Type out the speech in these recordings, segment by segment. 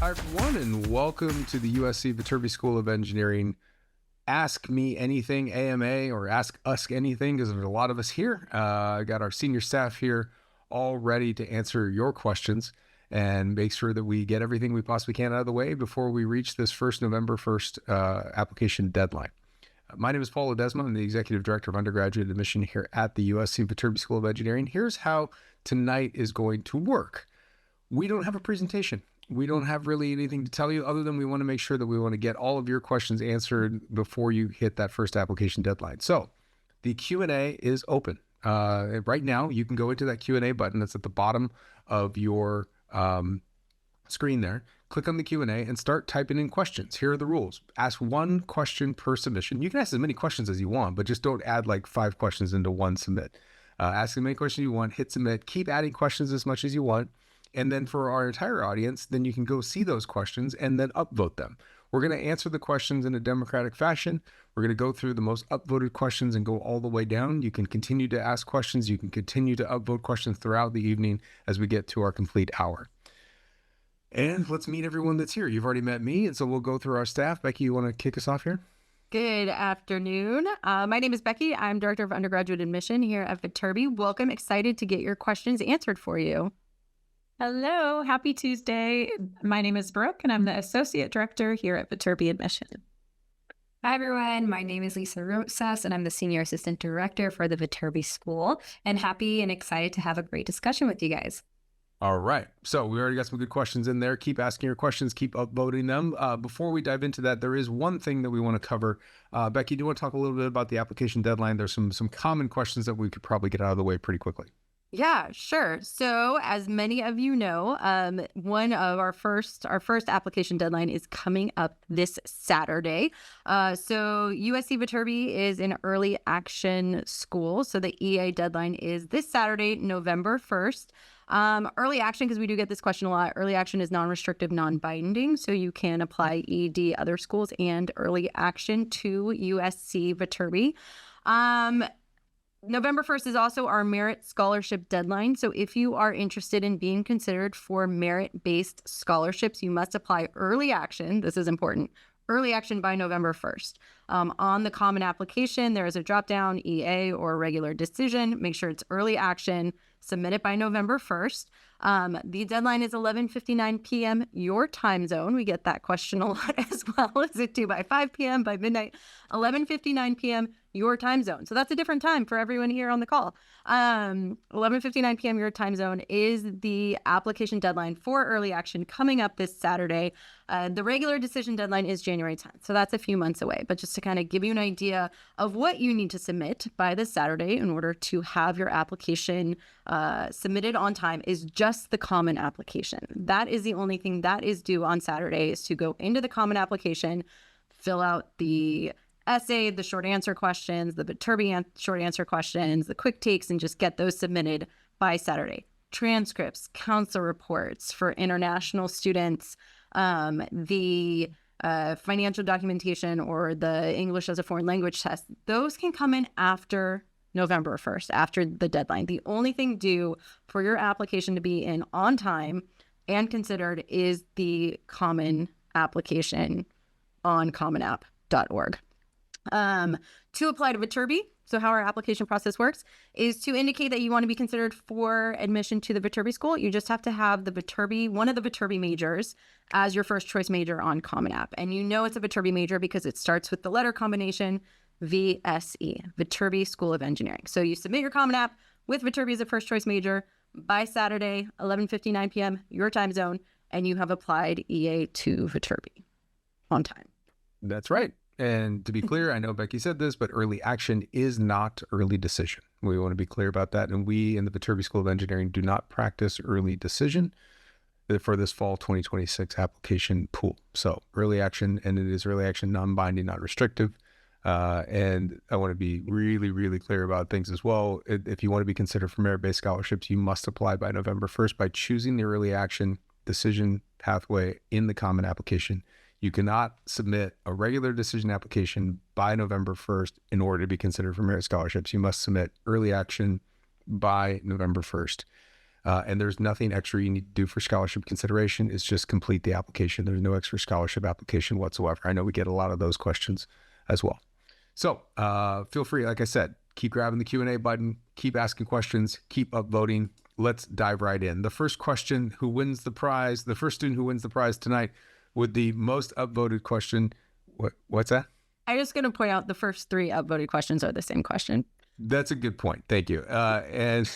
Hi, everyone, and welcome to the USC Viterbi School of Engineering Ask Me Anything AMA, or Ask Us Anything, because there's a lot of us here. I got our senior staff here all ready to answer your questions and make sure that we get everything we possibly can out of the way before we reach this November 1st application deadline. My name is Paul Ledesma. I'm the Executive Director of Undergraduate Admission here at the USC Viterbi School of Engineering. Here's how tonight is going to work. We don't have a presentation. We don't have really anything to tell you other than we want to make sure that we want to get all of your questions answered before you hit that first application deadline. So the Q&A is open. Right now, you can go into that Q&A button that's at the bottom of your screen there. Click on the Q&A and start typing in questions. Here are the rules. Ask one question per submission. You can ask as many questions as you want, but just don't add like 5 questions into one submit. Ask as many questions you want, hit submit, keep adding questions as much as you want. And then for our entire audience, then you can go see those questions and then upvote them. We're going to answer the questions in a democratic fashion. We're going to go through the most upvoted questions and go all the way down. You can continue to ask questions. You can continue to upvote questions throughout the evening as we get to our complete hour. And let's meet everyone that's here. You've already met me, and so we'll go through our staff. Becky, you want to kick us off here? Good afternoon. My name is Becky. I'm Director of Undergraduate Admission here at Viterbi. Welcome. Excited to get your questions answered for you. Hello, happy Tuesday. My name is Brooke, and I'm the Associate Director here at Viterbi Admission. Hi, everyone. My name is Lisa Rosas, and I'm the Senior Assistant Director for the Viterbi School, and happy and excited to have a great discussion with you guys. All right. So we already got some good questions in there. Keep asking your questions. Keep upvoting them. Before we dive into that, there is one thing that we want to cover. Becky, do you want to talk a little bit about the application deadline? There's some common questions that we could probably get out of the way pretty quickly. Yeah, sure. So as many of you know, one of our first application deadline is coming up this Saturday. So USC Viterbi is an early action school. So the EA deadline is this Saturday, November 1st. Early action, because we do get this question a lot, early action is non-restrictive, non-binding. So you can apply ED other schools and early action to USC Viterbi. November 1st is also our merit scholarship deadline. So if you are interested in being considered for merit-based scholarships, you must apply early action. This is important. Early action by November 1st. On the common application, there is a drop-down EA or regular decision. Make sure it's early action. Submit it by November 1st. The deadline is 11:59 p.m. your time zone. We get that question a lot as well. Is it due by 5 p.m., by midnight? 11:59 p.m. your time zone. So that's a different time for everyone here on the call. 11:59 p.m. your time zone is the application deadline for early action coming up this Saturday. The regular decision deadline is January 10th. So that's a few months away. But just to kind of give you an idea of what you need to submit by this Saturday in order to have your application submitted on time is just the common application. That is the only thing that is due on Saturday, is to go into the common application, fill out the essay, the short answer questions, the Viterbi short answer questions, the quick takes, and just get those submitted by Saturday. Transcripts, council reports for international students, the financial documentation or the English as a foreign language test, those can come in after November 1st, after the deadline. The only thing due for your application to be in on time and considered is the common application on commonapp.org. To apply to Viterbi, so how our application process works is to indicate that you want to be considered for admission to the Viterbi school. You just have to have one of the Viterbi majors as your first choice major on Common App. And you know it's a Viterbi major because it starts with the letter combination VSE, Viterbi School of Engineering. So you submit your Common App with Viterbi as a first choice major by Saturday, 11:59 p.m. your time zone, and you have applied EA to Viterbi on time. That's right. And to be clear, I know Becky said this, but early action is not early decision. We want to be clear about that. And we in the Viterbi School of Engineering do not practice early decision for this fall 2026 application pool. So early action, and it is early action, non-binding, not restrictive. And I want to be really, really clear about things as well. If you want to be considered for merit-based scholarships, you must apply by November 1st by choosing the early action decision pathway in the common application. You cannot submit a regular decision application by November 1st in order to be considered for merit scholarships. You must submit early action by November 1st. And there's nothing extra you need to do for scholarship consideration. It's just complete the application. There's no extra scholarship application whatsoever. I know we get a lot of those questions as well. So feel free, like I said, keep grabbing the Q&A button, keep asking questions, keep upvoting. Let's dive right in. The first question, who wins the prize? The first student who wins the prize tonight with the most upvoted question. What's that? I'm just going to point out the first 3 upvoted questions are the same question. That's a good point. Thank you. And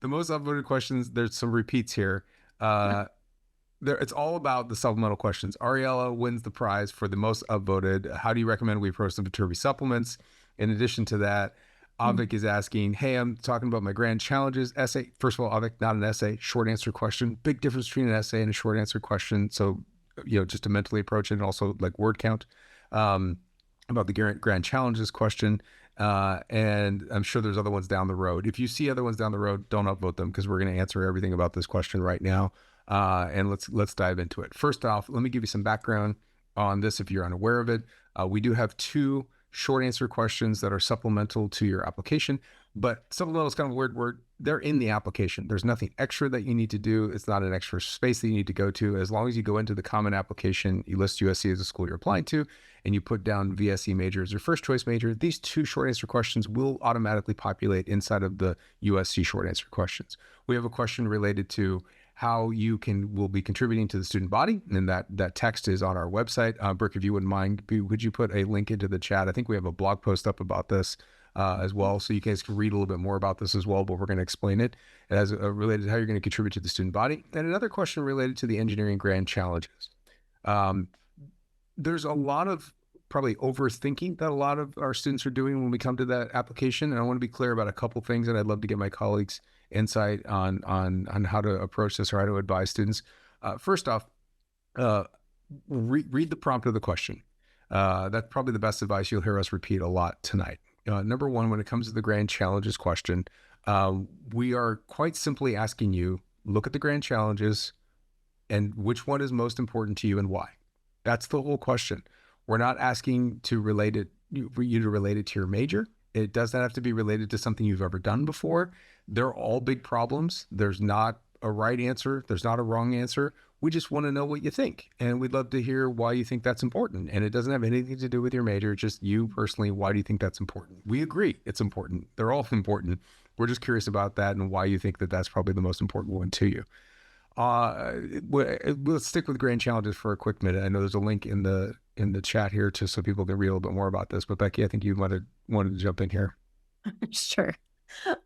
the most upvoted questions, there's some repeats here. It's all about the supplemental questions. Ariella wins the prize for the most upvoted. How do you recommend we approach the Viterbi supplements? In addition to that, Avik is asking, hey, I'm talking about my grand challenges essay. First of all, Avik, not an essay, short answer question. Big difference between an essay and a short answer question. So, just to mentally approach it, and also like word count. About the grand challenges question. And I'm sure there's other ones down the road. If you see other ones down the road, don't upvote them, because we're going to answer everything about this question right now. And let's dive into it. First off, let me give you some background on this if you're unaware of it. We do have 2 short answer questions that are supplemental to your application, but supplemental is kind of a weird word. They're in the application. There's nothing extra that you need to do. It's not an extra space that you need to go to. As long as you go into the common application, you list USC as a school you're applying to, and you put down VSE major as your first choice major, these 2 short answer questions will automatically populate inside of the USC short answer questions. We have a question related to how you will be contributing to the student body, and that text is on our website. Brooke, if you wouldn't mind, would you put a link into the chat? I think we have a blog post up about this as well, so you guys can read a little bit more about this as well, but we're going to explain it as related to how you're going to contribute to the student body. And another question related to the engineering grand challenges. There's a lot of probably overthinking that a lot of our students are doing when we come to that application, and I want to be clear about a couple things, and I'd love to get my colleagues' insight on how to approach this or how to advise students. First off, read the prompt of the question. That's probably the best advice you'll hear us repeat a lot tonight. Number 1, when it comes to the grand challenges question, we are quite simply asking you, look at the grand challenges and which one is most important to you and why. That's the whole question. We're not asking for you to relate it to your major. It doesn't have to be related to something you've ever done before. They're all big problems. There's not a right answer. There's not a wrong answer. We just want to know what you think. And we'd love to hear why you think that's important. And it doesn't have anything to do with your major, just you personally. Why do you think that's important? We agree it's important. They're all important. We're just curious about that and why you think that that's probably the most important one to you. Let's stick with grand challenges for a quick minute. I know there's a link in the chat here so people can read a little bit more about this. But Becky, I think you wanted to jump in here. Sure.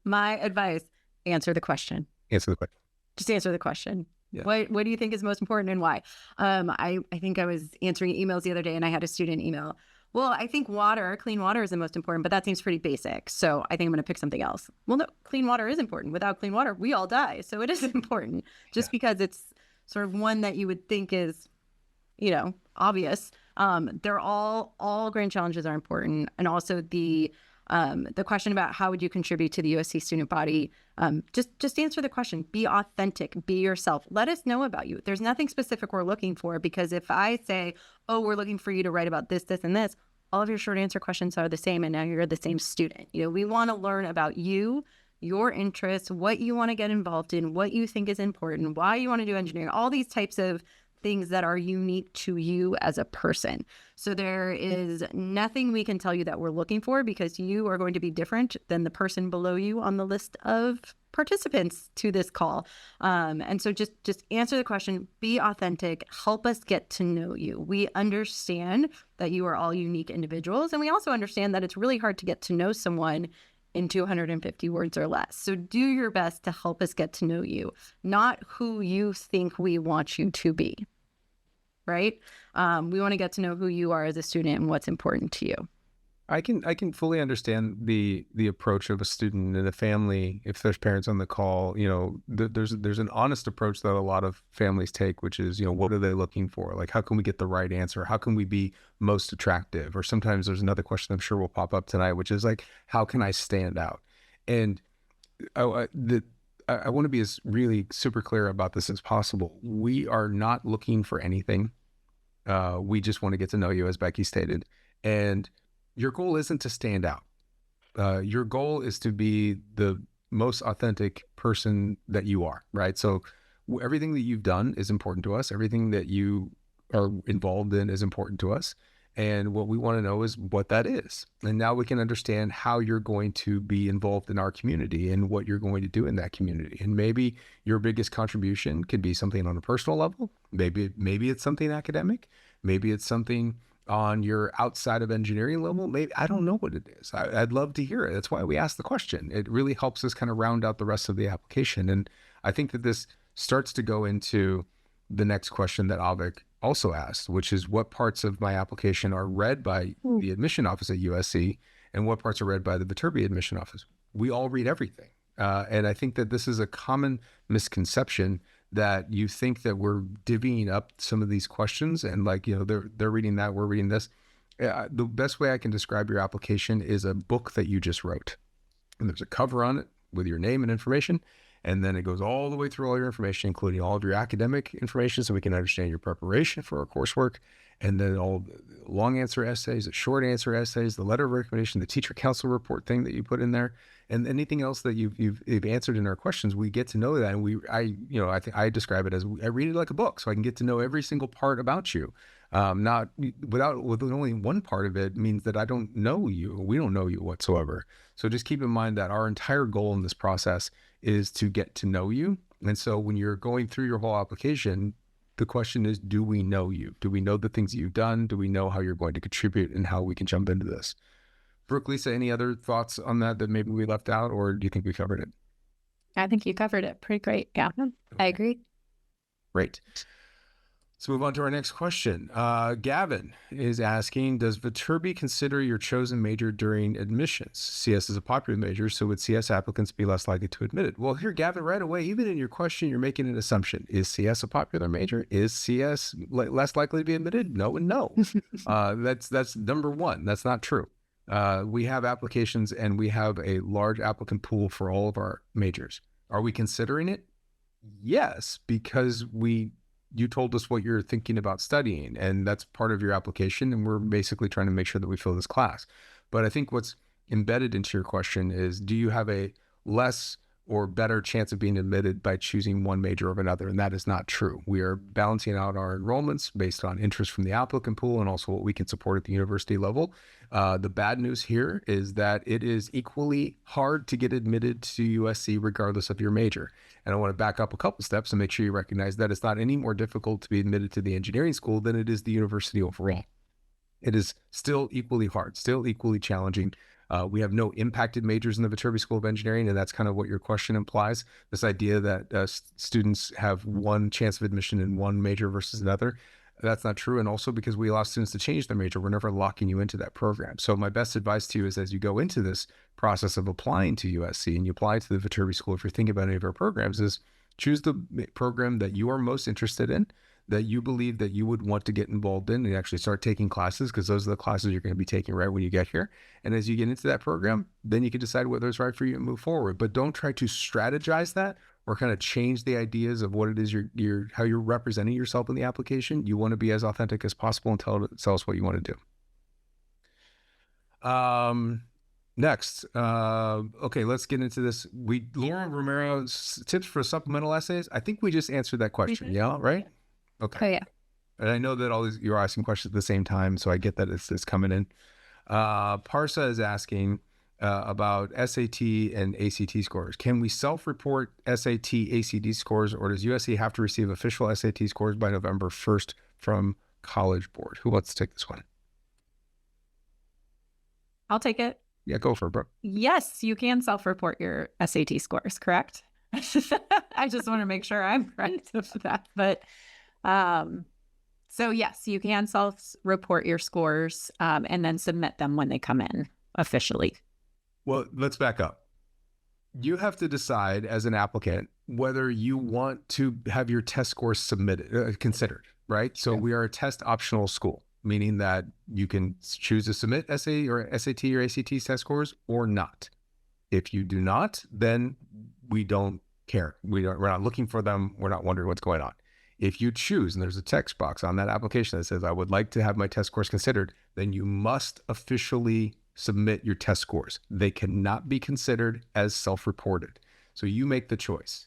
My advice, answer the question. Answer the question. Just answer the question. Yeah. What do you think is most important and why? I think I was answering emails the other day and I had a student email. Well, I think clean water is the most important, but that seems pretty basic. So I think I'm going to pick something else. Well, no, clean water is important. Without clean water, we all die. So it is important just because it's sort of one that you would think is, obvious. They're all grand challenges are important. And also the question about how would you contribute to the USC student body, just answer the question. Be authentic, be yourself. Let us know about you. There's nothing specific we're looking for, because if I say, oh, we're looking for you to write about this, this, and this, all of your short answer questions are the same, and now you're the same student. We want to learn about you, your interests, what you want to get involved in, what you think is important, why you want to do engineering, all these types of things that are unique to you as a person. So there is nothing we can tell you that we're looking for, because you are going to be different than the person below you on the list of participants to this call. And so just answer the question, be authentic, help us get to know you. We understand that you are all unique individuals, and we also understand that it's really hard to get to know someone in 250 words or less. So do your best to help us get to know you, not who you think we want you to be. Right? We want to get to know who you are as a student and what's important to you. I can fully understand the approach of a student and a family. If there's parents on the call, there's an honest approach that a lot of families take, which is, what are they looking for? Like, how can we get the right answer? How can we be most attractive? Or sometimes there's another question I'm sure will pop up tonight, which is like, how can I stand out? And I want to be as really super clear about this as possible. We are not looking for anything. We just want to get to know you, as Becky stated. And your goal isn't to stand out. Your goal is to be the most authentic person that you are, right? So everything that you've done is important to us. Everything that you are involved in is important to us. And what we want to know is what that is. And now we can understand how you're going to be involved in our community and what you're going to do in that community. And maybe your biggest contribution could be something on a personal level. Maybe it's something academic. Maybe it's something on your outside of engineering level. Maybe, I don't know what it is. I'd love to hear it. That's why we asked the question. It really helps us kind of round out the rest of the application. And I think that this starts to go into the next question that Avik also asked, which is what parts of my application are read by the admission office at USC and what parts are read by the Viterbi admission office. We all read everything. And I think that this is a common misconception that you think that we're divvying up some of these questions and like, you know, they're reading that, we're reading this. The best way I can describe your application is a book that you just wrote. And there's a cover on it with your name and information. And then it goes all the way through all your information, including all of your academic information, so we can understand your preparation for our coursework. And then all the long answer essays, the short answer essays, the letter of recommendation, the teacher council report thing that you put in there, and anything else that you've answered in our questions. We get to know that, and I think I describe it as I read it like a book, so I can get to know every single part about you. Not with only one part of it means that I don't know you. We don't know you whatsoever. So just keep in mind that our entire goal in this process is to get to know you. And so when you're going through your whole application, the question is, do we know you? Do we know the things that you've done? Do we know how you're going to contribute and how we can jump into this? Brooke, Lisa, any other thoughts on that maybe we left out, or do you think we covered it? I think you covered it pretty great. Yeah. I agree. Great. Let's move on to our next question. Gavin is asking, does Viterbi consider your chosen major during admissions? CS is a popular major, so would CS applicants be less likely to admit it? Well, here, Gavin, right away, even in your question, you're making an assumption. Is CS a popular major? Is CS less likely to be admitted? No and no. That's number one. That's not true. We have applications and we have a large applicant pool for all of our majors. Are we considering it? Yes, because you told us what you're thinking about studying, and that's part of your application. And we're basically trying to make sure that we fill this class. But I think what's embedded into your question is, do you have a less or better chance of being admitted by choosing one major over another? And that is not true. We are balancing out our enrollments based on interest from the applicant pool and also what we can support at the university level. The bad news here is that it is equally hard to get admitted to USC regardless of your major. And I want to back up a couple steps and make sure you recognize that it's not any more difficult to be admitted to the engineering school than it is the university overall. It is still equally hard, still equally challenging. We have no impacted majors in the Viterbi School of Engineering, and that's kind of what your question implies. This idea that students have one chance of admission in one major versus another. That's not true. And also because we allow students to change their major, we're never locking you into that program. So my best advice to you is, as you go into this process of applying to USC and you apply to the Viterbi School, if you're thinking about any of our programs, is choose the program that you are most interested in, that you believe that you would want to get involved in, and actually start taking classes, because those are the classes you're going to be taking right when you get here. And as you get into that program, then you can decide whether it's right for you and move forward. But don't try to strategize that or kind of change the ideas of what it is how you're representing yourself in the application. You want to be as authentic as possible and tell us what you want to do. Next, okay, let's get into this. Laura Romero's tips for supplemental essays. I think we just answered that question. Yeah, right? Okay. Oh, yeah. And I know that you're asking questions at the same time, so I get that it's coming in. Parsa is asking about SAT and ACT scores. Can we self-report SAT, ACT scores, or does USC have to receive official SAT scores by November 1st from College Board? Who wants to take this one? I'll take it. Yeah, go for it, bro. Yes, you can self-report your SAT scores, correct? I just want to make sure I'm right with that. But so yes, you can self-report your scores and then submit them when they come in officially. Well, let's back up. You have to decide as an applicant whether you want to have your test scores considered, right? So we are a test optional school, meaning that you can choose to submit SAT or ACT test scores or not. If you do not, then we don't care. We're not looking for them. We're not wondering what's going on. If you choose, and there's a text box on that application that says, I would like to have my test scores considered, then you must officially submit your test scores. They cannot be considered as self-reported. So you make the choice.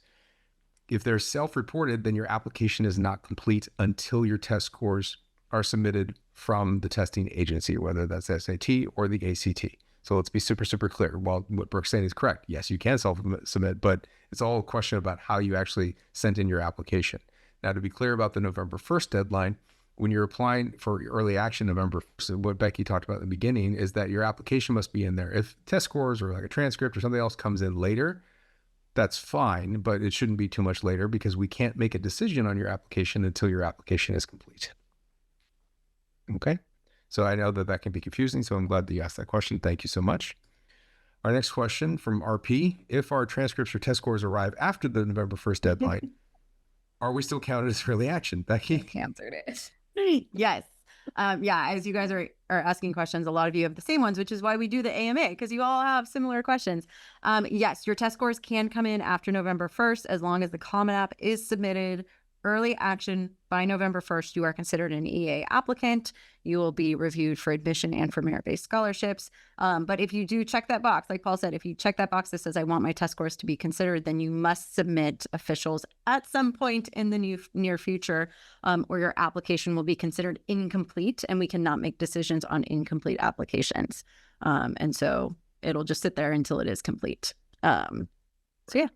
If they're self-reported, then your application is not complete until your test scores are submitted from the testing agency, whether that's SAT or the ACT. So let's be super, super clear. While what Brooke's saying is correct, yes, you can self-submit, but it's all a question about how you actually sent in your application. Now, to be clear about the November 1st deadline, when you're applying for early action November 1st, what Becky talked about in the beginning is that your application must be in there. If test scores or like a transcript or something else comes in later, that's fine, but it shouldn't be too much later because we can't make a decision on your application until your application is complete. Okay? So I know that can be confusing, so I'm glad that you asked that question. Thank you so much. Our next question from RP, if our transcripts or test scores arrive after the November 1st deadline, are we still counted as early action? Becky? Answered it. Yes. As you guys are asking questions, a lot of you have the same ones, which is why we do the AMA, because you all have similar questions. Yes, your test scores can come in after November 1st, as long as the Common App is submitted early action by November 1st. You are considered an EA applicant. You will be reviewed for admission and for merit-based scholarships. But if you do check that box, like Paul said, if you check that box that says, I want my test scores to be considered, then you must submit officials at some point in the near future, or your application will be considered incomplete, and we cannot make decisions on incomplete applications. And so it'll just sit there until it is complete. Yeah.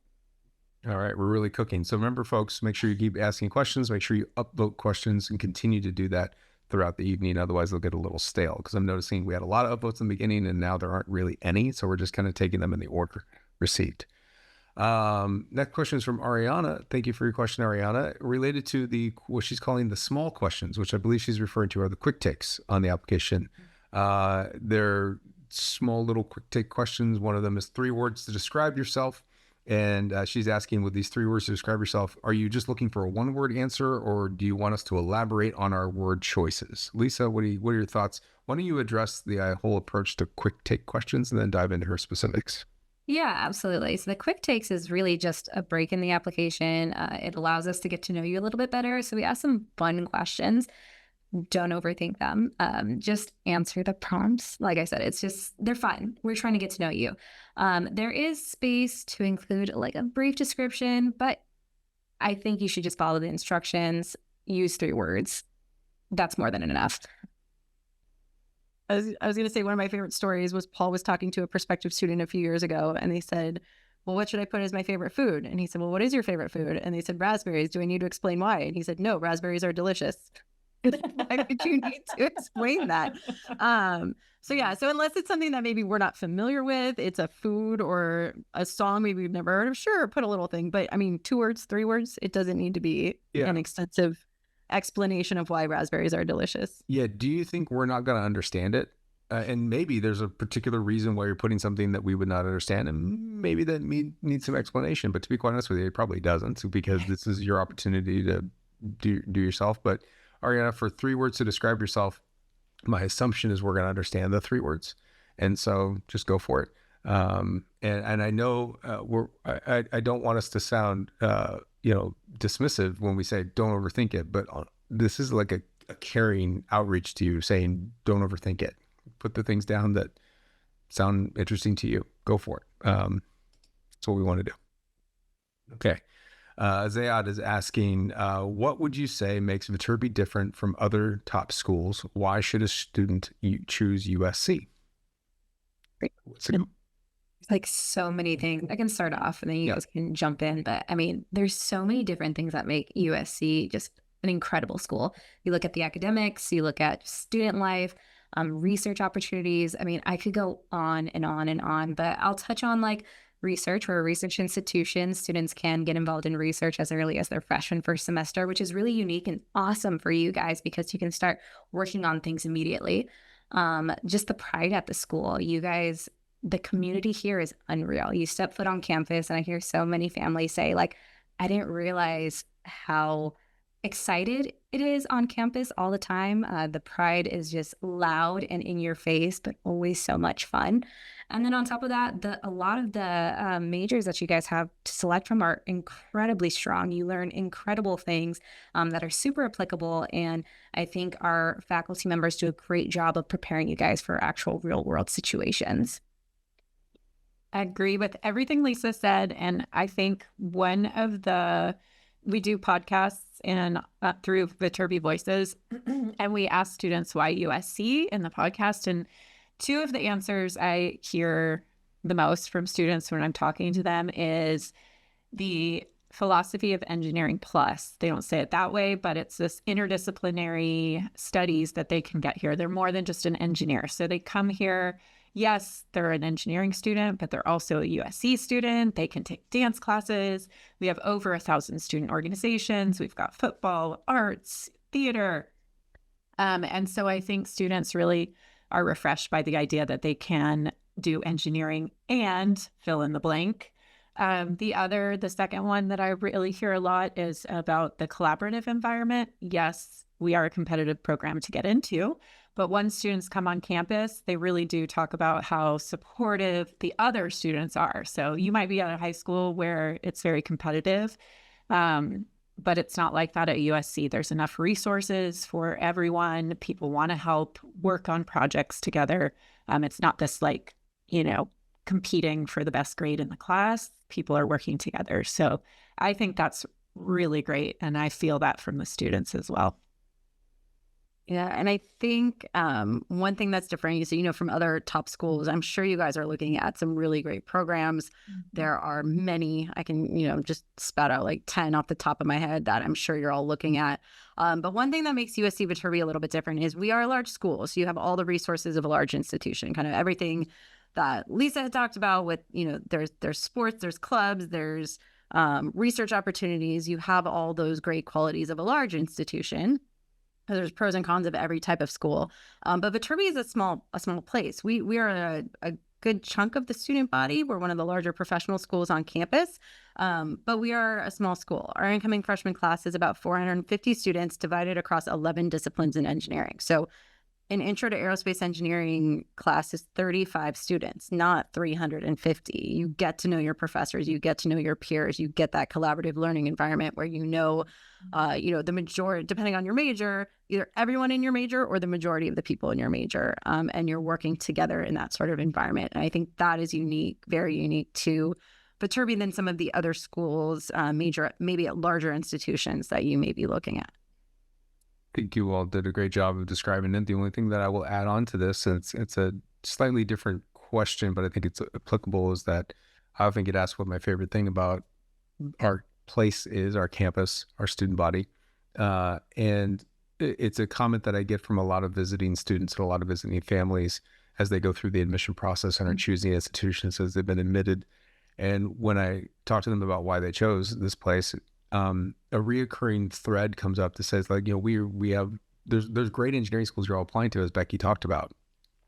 All right, we're really cooking. So remember, folks, make sure you keep asking questions. Make sure you upvote questions and continue to do that throughout the evening. Otherwise, they'll get a little stale, because I'm noticing we had a lot of upvotes in the beginning and now there aren't really any. So we're just kind of taking them in the order received. Next question is from Ariana. Thank you for your question, Ariana. Related to what she's calling the small questions, which I believe she's referring to are the quick takes on the application. They're small little quick take questions. One of them is 3 words to describe yourself. And she's asking, with these 3 words to describe yourself, are you just looking for a 1-word answer, or do you want us to elaborate on our word choices? Lisa, what are your thoughts? Why don't you address the whole approach to quick take questions and then dive into her specifics? Yeah, absolutely. So the quick takes is really just a break in the application. It allows us to get to know you a little bit better. So we ask some fun questions. Don't overthink them. Just answer the prompts. Like I said, they're fun. We're trying to get to know you. There is space to include like a brief description, but I think you should just follow the instructions. Use 3 words. That's more than enough. I was going to say, one of my favorite stories was Paul was talking to a prospective student a few years ago, and they said, well, what should I put as my favorite food? And he said, well, what is your favorite food? And they said, raspberries. Do I need to explain why? And he said, no, raspberries are delicious. Why would you need to explain that? So unless it's something that maybe we're not familiar with, it's a food or a song maybe we've never heard of, sure, put a little thing. But I mean, 2 words, 3 words, it doesn't need to be an extensive explanation of why raspberries are delicious. Yeah. Do you think we're not going to understand it? And maybe there's a particular reason why you're putting something that we would not understand, and maybe that needs some explanation. But to be quite honest with you, it probably doesn't, because this is your opportunity to do yourself. But Ariana, for 3 words to describe yourself, my assumption is we're going to understand the 3 words, and so just go for it. And I know I don't want us to sound dismissive when we say don't overthink it, but this is like a caring outreach to you, saying don't overthink it. Put the things down that sound interesting to you. Go for it. That's what we want to do. Okay. Zayad is asking, what would you say makes Viterbi different from other top schools? Why should a student choose USC? Like so many things. I can start off and then you guys can jump in. But I mean, there's so many different things that make USC just an incredible school. You look at the academics, you look at student life, research opportunities. I mean, I could go on and on and on, but I'll touch on like research. We're a research institution. Students can get involved in research as early as their freshman first semester, which is really unique and awesome for you guys because you can start working on things immediately. Just the pride at the school. You guys, the community here is unreal. You step foot on campus and I hear so many families say like, I didn't realize how excited it is on campus all the time. The pride is just loud and in your face, but always so much fun. And then on top of that, a lot of the majors that you guys have to select from are incredibly strong. You learn incredible things that are super applicable. And I think our faculty members do a great job of preparing you guys for actual real world situations. I agree with everything Lisa said. And I think we do podcasts and through Viterbi Voices, and we ask students why USC in the podcast. And two of the answers I hear the most from students when I'm talking to them is the philosophy of engineering plus. They don't say it that way, but it's this interdisciplinary studies that they can get here. They're more than just an engineer. So they come here. Yes, they're an engineering student, but they're also a USC student. They can take dance classes. We have over 1,000 student organizations. We've got football, arts, theater. And so I think students really are refreshed by the idea that they can do engineering and fill in the blank. The second one that I really hear a lot is about the collaborative environment. Yes, we are a competitive program to get into, but when students come on campus, they really do talk about how supportive the other students are. So you might be at a high school where it's very competitive, but it's not like that at USC. There's enough resources for everyone. People want to help work on projects together. It's not this competing for the best grade in the class. People are working together. So I think that's really great. And I feel that from the students as well. Yeah. And I think one thing that's different, so, from other top schools, I'm sure you guys are looking at some really great programs. Mm-hmm. There are many. I can, just spout out like 10 off the top of my head that I'm sure you're all looking at. But one thing that makes USC Viterbi a little bit different is we are a large school. So you have all the resources of a large institution, kind of everything that Lisa had talked about with, there's sports, there's clubs, there's research opportunities. You have all those great qualities of a large institution. There's pros and cons of every type of school. But Viterbi is a small place. We are a good chunk of the student body. We're one of the larger professional schools on campus, but we are a small school. Our incoming freshman class is about 450 students divided across 11 disciplines in engineering. So an intro to aerospace engineering class is 35 students, not 350. You get to know your professors, you get to know your peers, you get that collaborative learning environment where the majority, depending on your major, either everyone in your major or the majority of the people in your major, and you're working together in that sort of environment. And I think that is unique, very unique to Viterbi than some of the other schools, maybe at larger institutions that you may be looking at. I think you all did a great job of describing it. The only thing that I will add on to this, and it's a slightly different question, but I think it's applicable, is that I often get asked what my favorite thing about our place is, our campus, our student body. And it's a comment that I get from a lot of visiting students and a lot of visiting families as they go through the admission process and are choosing institutions as they've been admitted. And when I talk to them about why they chose this place, a reoccurring thread comes up that says, there's great engineering schools you're all applying to, as Becky talked about.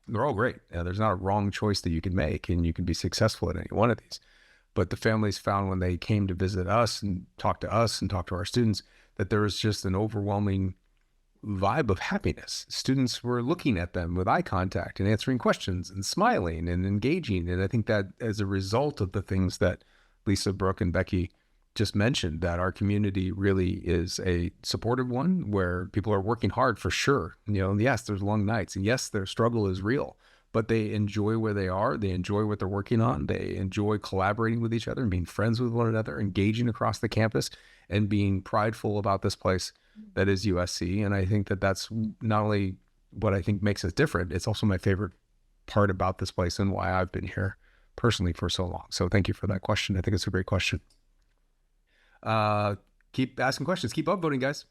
They're all great. There's not a wrong choice that you can make, and you can be successful at any one of these. But the families found when they came to visit us and talk to our students, that there was just an overwhelming vibe of happiness. Students were looking at them with eye contact and answering questions and smiling and engaging. And I think that as a result of the things that Lisa, Brooke, and Becky just mentioned, that our community really is a supportive one where people are working hard for sure. Yes, there's long nights, and yes, their struggle is real, but they enjoy where they are. They enjoy what they're working on. They enjoy collaborating with each other and being friends with one another, engaging across the campus, and being prideful about this place that is USC. And I think that that's not only what I think makes us different, it's also my favorite part about this place and why I've been here personally for so long. So thank you for that question. I think it's a great question. Keep asking questions, keep upvoting, guys.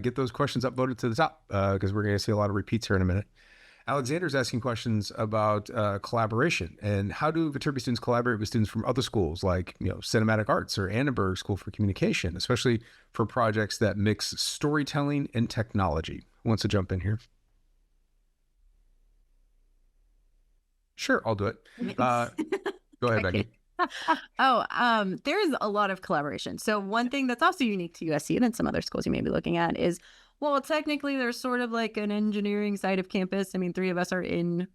Get those questions upvoted to the top, because we're going to see a lot of repeats here in a minute. Alexander's asking questions about collaboration and how do Viterbi students collaborate with students from other schools like Cinematic Arts or Annenberg School for Communication, especially for projects that mix storytelling and technology. Who wants to jump in here? Sure, I'll do it. Go ahead, Becky. There's a lot of collaboration. So one thing that's also unique to USC and some other schools you may be looking at is, well, technically there's sort of like an engineering side of campus. I mean, 3 of us are in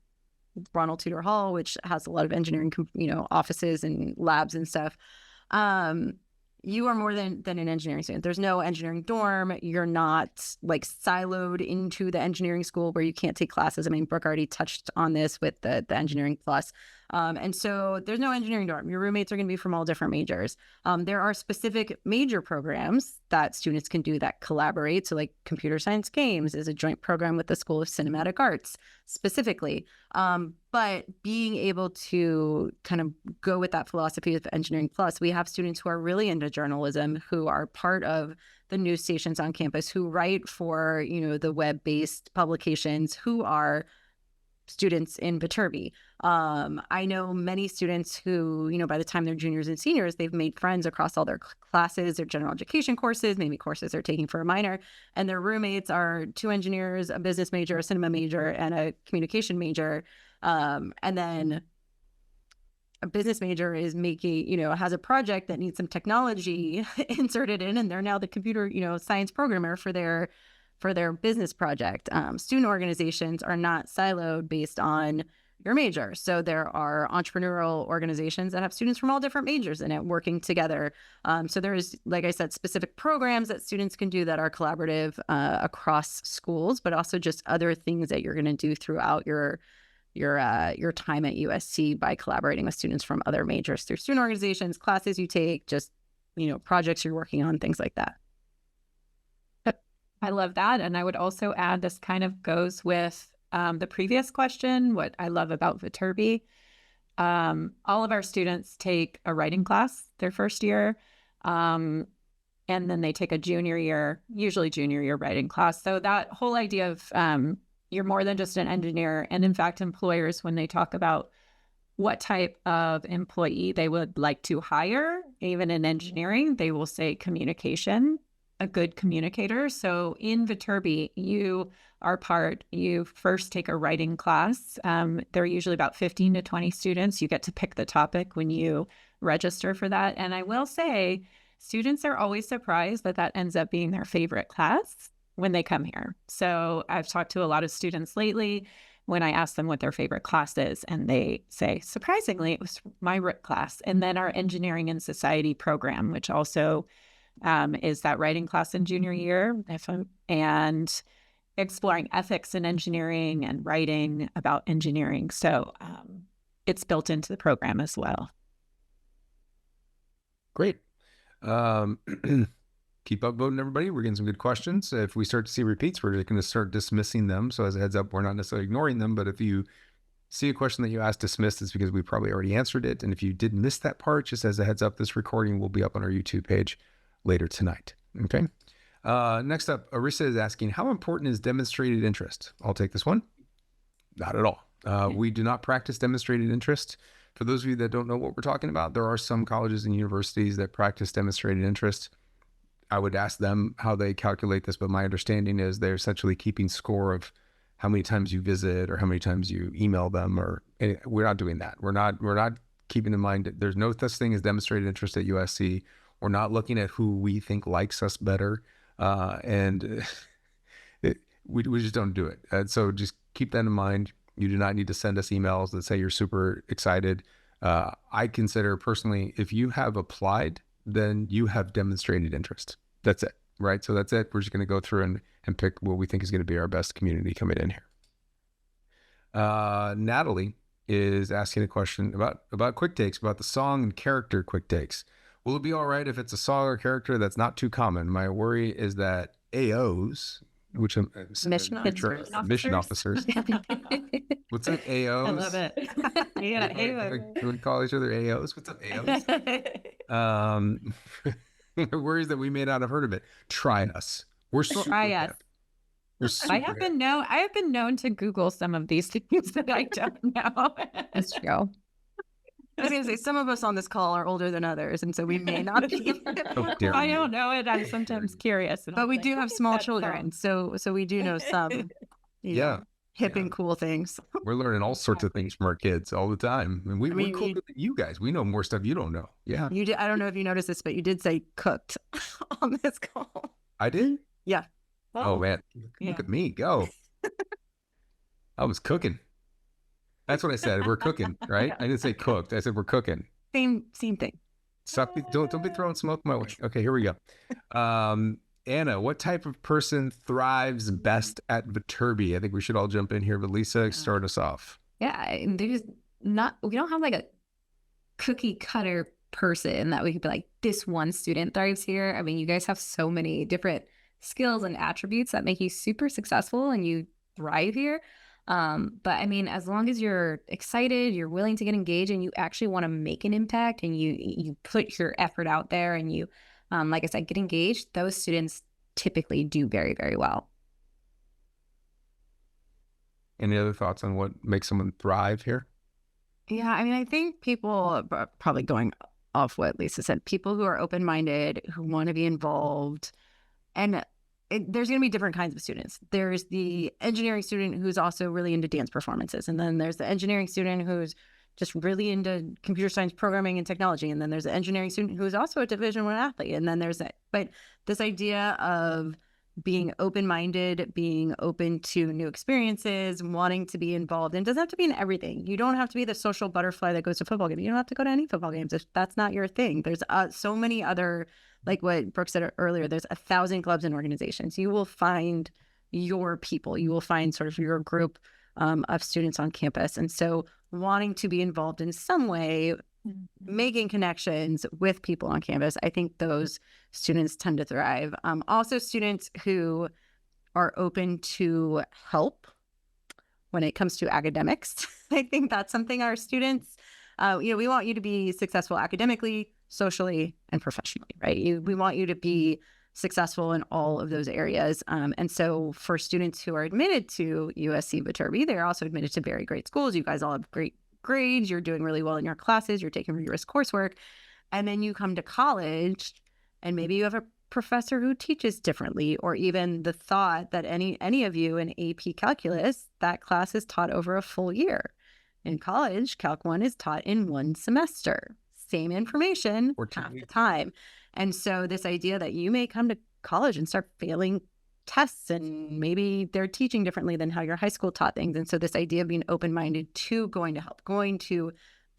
Ronald Tudor Hall, which has a lot of engineering, offices and labs and stuff. You are more than an engineering student. There's no engineering dorm. You're not like siloed into the engineering school where you can't take classes. I mean, Brooke already touched on this with the engineering plus. And so there's no engineering dorm. Your roommates are going to be from all different majors. There are specific major programs that students can do that collaborate. So like computer science games is a joint program with the School of Cinematic Arts specifically. But being able to kind of go with that philosophy of Engineering Plus, we have students who are really into journalism, who are part of the news stations on campus, who write for, the web-based publications, who are students in Viterbi. I know many students who, by the time they're juniors and seniors, they've made friends across all their classes, their general education courses, maybe courses they're taking for a minor, and their roommates are 2 engineers, a business major, a cinema major, and a communication major. And then a business major is making, has a project that needs some technology inserted in, and they're now the computer, science programmer for their business project. Student organizations are not siloed based on your major. So there are entrepreneurial organizations that have students from all different majors in it working together. So there's, like I said, specific programs that students can do that are collaborative across schools, but also just other things that you're going to do throughout your time at USC by collaborating with students from other majors through student organizations, classes you take, just, projects you're working on, things like that. I love that. And I would also add, this kind of goes with the previous question, what I love about Viterbi. All of our students take a writing class their first year, and then they take a usually junior year writing class. So that whole idea of you're more than just an engineer. And in fact, employers, when they talk about what type of employee they would like to hire, even in engineering, they will say communication, a good communicator. So in Viterbi, you first take a writing class. There are usually about 15 to 20 students. You get to pick the topic when you register for that. And I will say, students are always surprised that ends up being their favorite class when they come here. So I've talked to a lot of students lately when I ask them what their favorite class is, and they say, surprisingly, it was my RIP class. And then our Engineering and Society program, which also is that writing class in junior year, and exploring ethics in engineering and writing about engineering. So it's built into the program as well. Great. Keep up voting, everybody. We're getting some good questions. If we start to see repeats, we're going to start dismissing them. So as a heads up, we're not necessarily ignoring them, but if you see a question that you asked dismissed, it's because we probably already answered it. And if you did miss that part, just as a heads up, this recording will be up on our YouTube page later tonight. Okay. Next up, Arisa is asking, how important is demonstrated interest? I'll take this one. Not at all. We do not practice demonstrated interest. For those of you that don't know what we're talking about, there are some colleges and universities that practice demonstrated interest. I would ask them how they calculate this, but my understanding is they're essentially keeping score of how many times you visit or how many times you email them, or we're not doing that. We're not keeping in mind that there's no such thing as demonstrated interest at USC. We're not looking at who we think likes us better. We just don't do it. And so just keep that in mind. You do not need to send us emails that say you're super excited. I consider personally, if you have applied, then you have demonstrated interest. That's it, right? So that's it. We're just going to go through and pick what we think is going to be our best community coming in here. Natalie is asking a question about quick takes, about the song and character quick takes. Will it be all right if it's a song or character that's not too common? My worry is that AOs, which I'm Mission officers. What's up, AOs? I love it. Yeah, Can we call each other AOs? What's up, AOs? My worry is that we may not have heard of it. Try us. We're super Try us. I have been known to Google some of these things that I don't know. That's true. I was going to say, some of us on this call are older than others, and so we may not be. I don't know it. I'm sometimes curious. But we do have small children, so we do know some hip and cool things. We're learning all sorts of things from our kids all the time. And we're cooler than you guys. We know more stuff you don't know. Yeah. You did. I don't know if you noticed this, but you did say cooked on this call. I did? Yeah. Oh man. Look at me go. I was cooking. That's what I said. We're cooking, right? I didn't say cooked. I said we're cooking. Same thing. Stop, don't be throwing smoke my way. Okay, here we go. Anna, what type of person thrives best at Viterbi? I think we should all jump in here, but Lisa, start us off. Yeah, there's we don't have like a cookie cutter person that we could be like, this one student thrives here. I mean, you guys have so many different skills and attributes that make you super successful and you thrive here. But I mean, as long as you're excited, you're willing to get engaged, and you actually want to make an impact, and you put your effort out there, and you, like I said, get engaged, those students typically do very, very well. Any other thoughts on what makes someone thrive here? Yeah, I mean, I think people, probably going off what Lisa said, people who are open-minded, who want to be involved, and there's going to be different kinds of students. There's the engineering student who's also really into dance performances, and then there's the engineering student who's just really into computer science programming and technology, and then there's the engineering student who's also a Division I athlete, and then there's that. But this idea of being open-minded, being open to new experiences, wanting to be involved, and it doesn't have to be in everything. You don't have to be the social butterfly that goes to football games. You don't have to go to any football games if that's not your thing. There's so many other, like what Brooke said earlier, there's 1,000 clubs and organizations. You will find your people. You will find sort of your group of students on campus. And so wanting to be involved in some way, making connections with people on campus, I think those students tend to thrive. Also, students who are open to help when it comes to academics. I think that's something our students, we want you to be successful academically, socially, and professionally, right? We want you to be successful in all of those areas. And so for students who are admitted to USC Viterbi, they're also admitted to very great schools. You guys all have great grades. You're doing really well in your classes. You're taking rigorous coursework. And then you come to college and maybe you have a professor who teaches differently, or even the thought that any of you in AP Calculus, that class is taught over a full year. In college, Calc 1 is taught in one semester. Same information, half the time. And so this idea that you may come to college and start failing tests, and maybe they're teaching differently than how your high school taught things. And so this idea of being open-minded to going to help, going to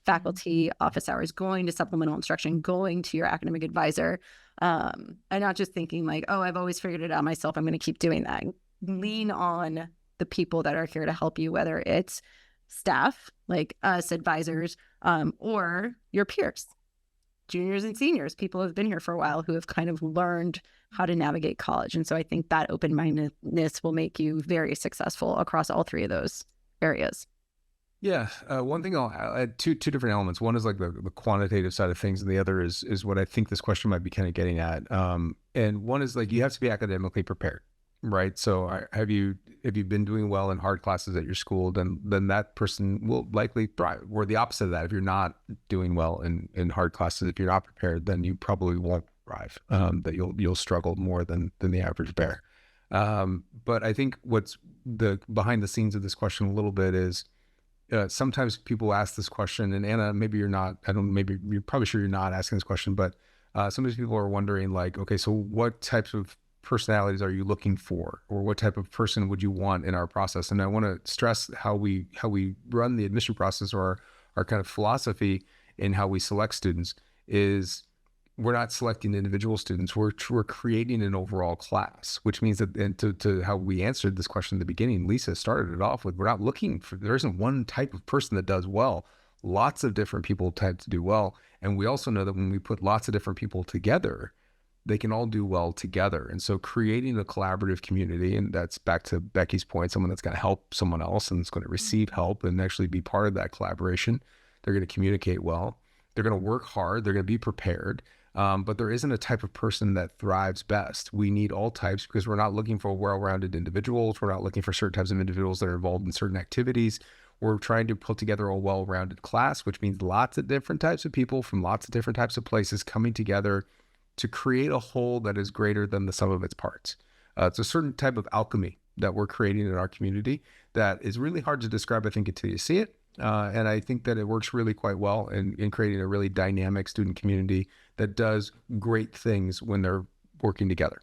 faculty office hours, going to supplemental instruction, going to your academic advisor, and not just thinking like, oh, I've always figured it out myself, I'm going to keep doing that. Lean on the people that are here to help you, whether it's staff like us, advisors, or your peers, juniors and seniors, people who have been here for a while who have kind of learned how to navigate college. And so I think that open-mindedness will make you very successful across all three of those areas. Yeah. One thing I'll add, two different elements. One is like the quantitative side of things, and the other is what I think this question might be kind of getting at. And one is like, you have to be academically prepared, right? So have you been doing well in hard classes at your school, then that person will likely thrive. Or the opposite of that, if you're not doing well in hard classes, if you're not prepared, then you probably won't thrive. That you'll struggle more than the average bear. But I think what's the behind the scenes of this question a little bit is, sometimes people ask this question, and Anna, maybe you're not, maybe you're probably sure you're not asking this question, but sometimes people are wondering like, okay, so what types of personalities are you looking for, or what type of person would you want in our process? And I want to stress how we run the admission process, or our kind of philosophy in how we select students is we're not selecting individual students. We're creating an overall class, which means that, and to how we answered this question in the beginning, Lisa started it off with, we're not looking for, there isn't one type of person that does well. Lots of different people tend to do well. And we also know that when we put lots of different people together, they can all do well together. And so creating a collaborative community, and that's back to Becky's point, someone that's going to help someone else and is going to receive help and actually be part of that collaboration. They're going to communicate well. They're going to work hard. They're going to be prepared. But there isn't a type of person that thrives best. We need all types, because we're not looking for well-rounded individuals. We're not looking for certain types of individuals that are involved in certain activities. We're trying to put together a well-rounded class, which means lots of different types of people from lots of different types of places coming together to create a whole that is greater than the sum of its parts. It's a certain type of alchemy that we're creating in our community that is really hard to describe, I think, until you see it. And I think that it works really quite well in creating a really dynamic student community that does great things when they're working together.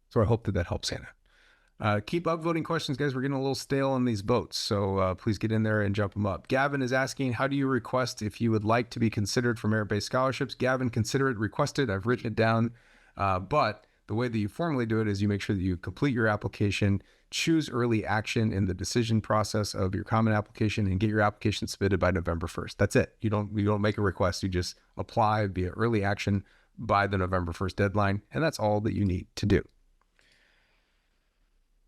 So I hope that helps, Anna. Keep upvoting questions, guys. We're getting a little stale on these votes, so please get in there and jump them up. Gavin is asking, how do you request if you would like to be considered for merit-based scholarships? Gavin, consider it requested. I've written it down, but the way that you formally do it is you make sure that you complete your application, choose early action in the decision process of your common application and get your application submitted by November 1st. That's it. You don't make a request. You just apply via early action by the November 1st deadline. And that's all that you need to do.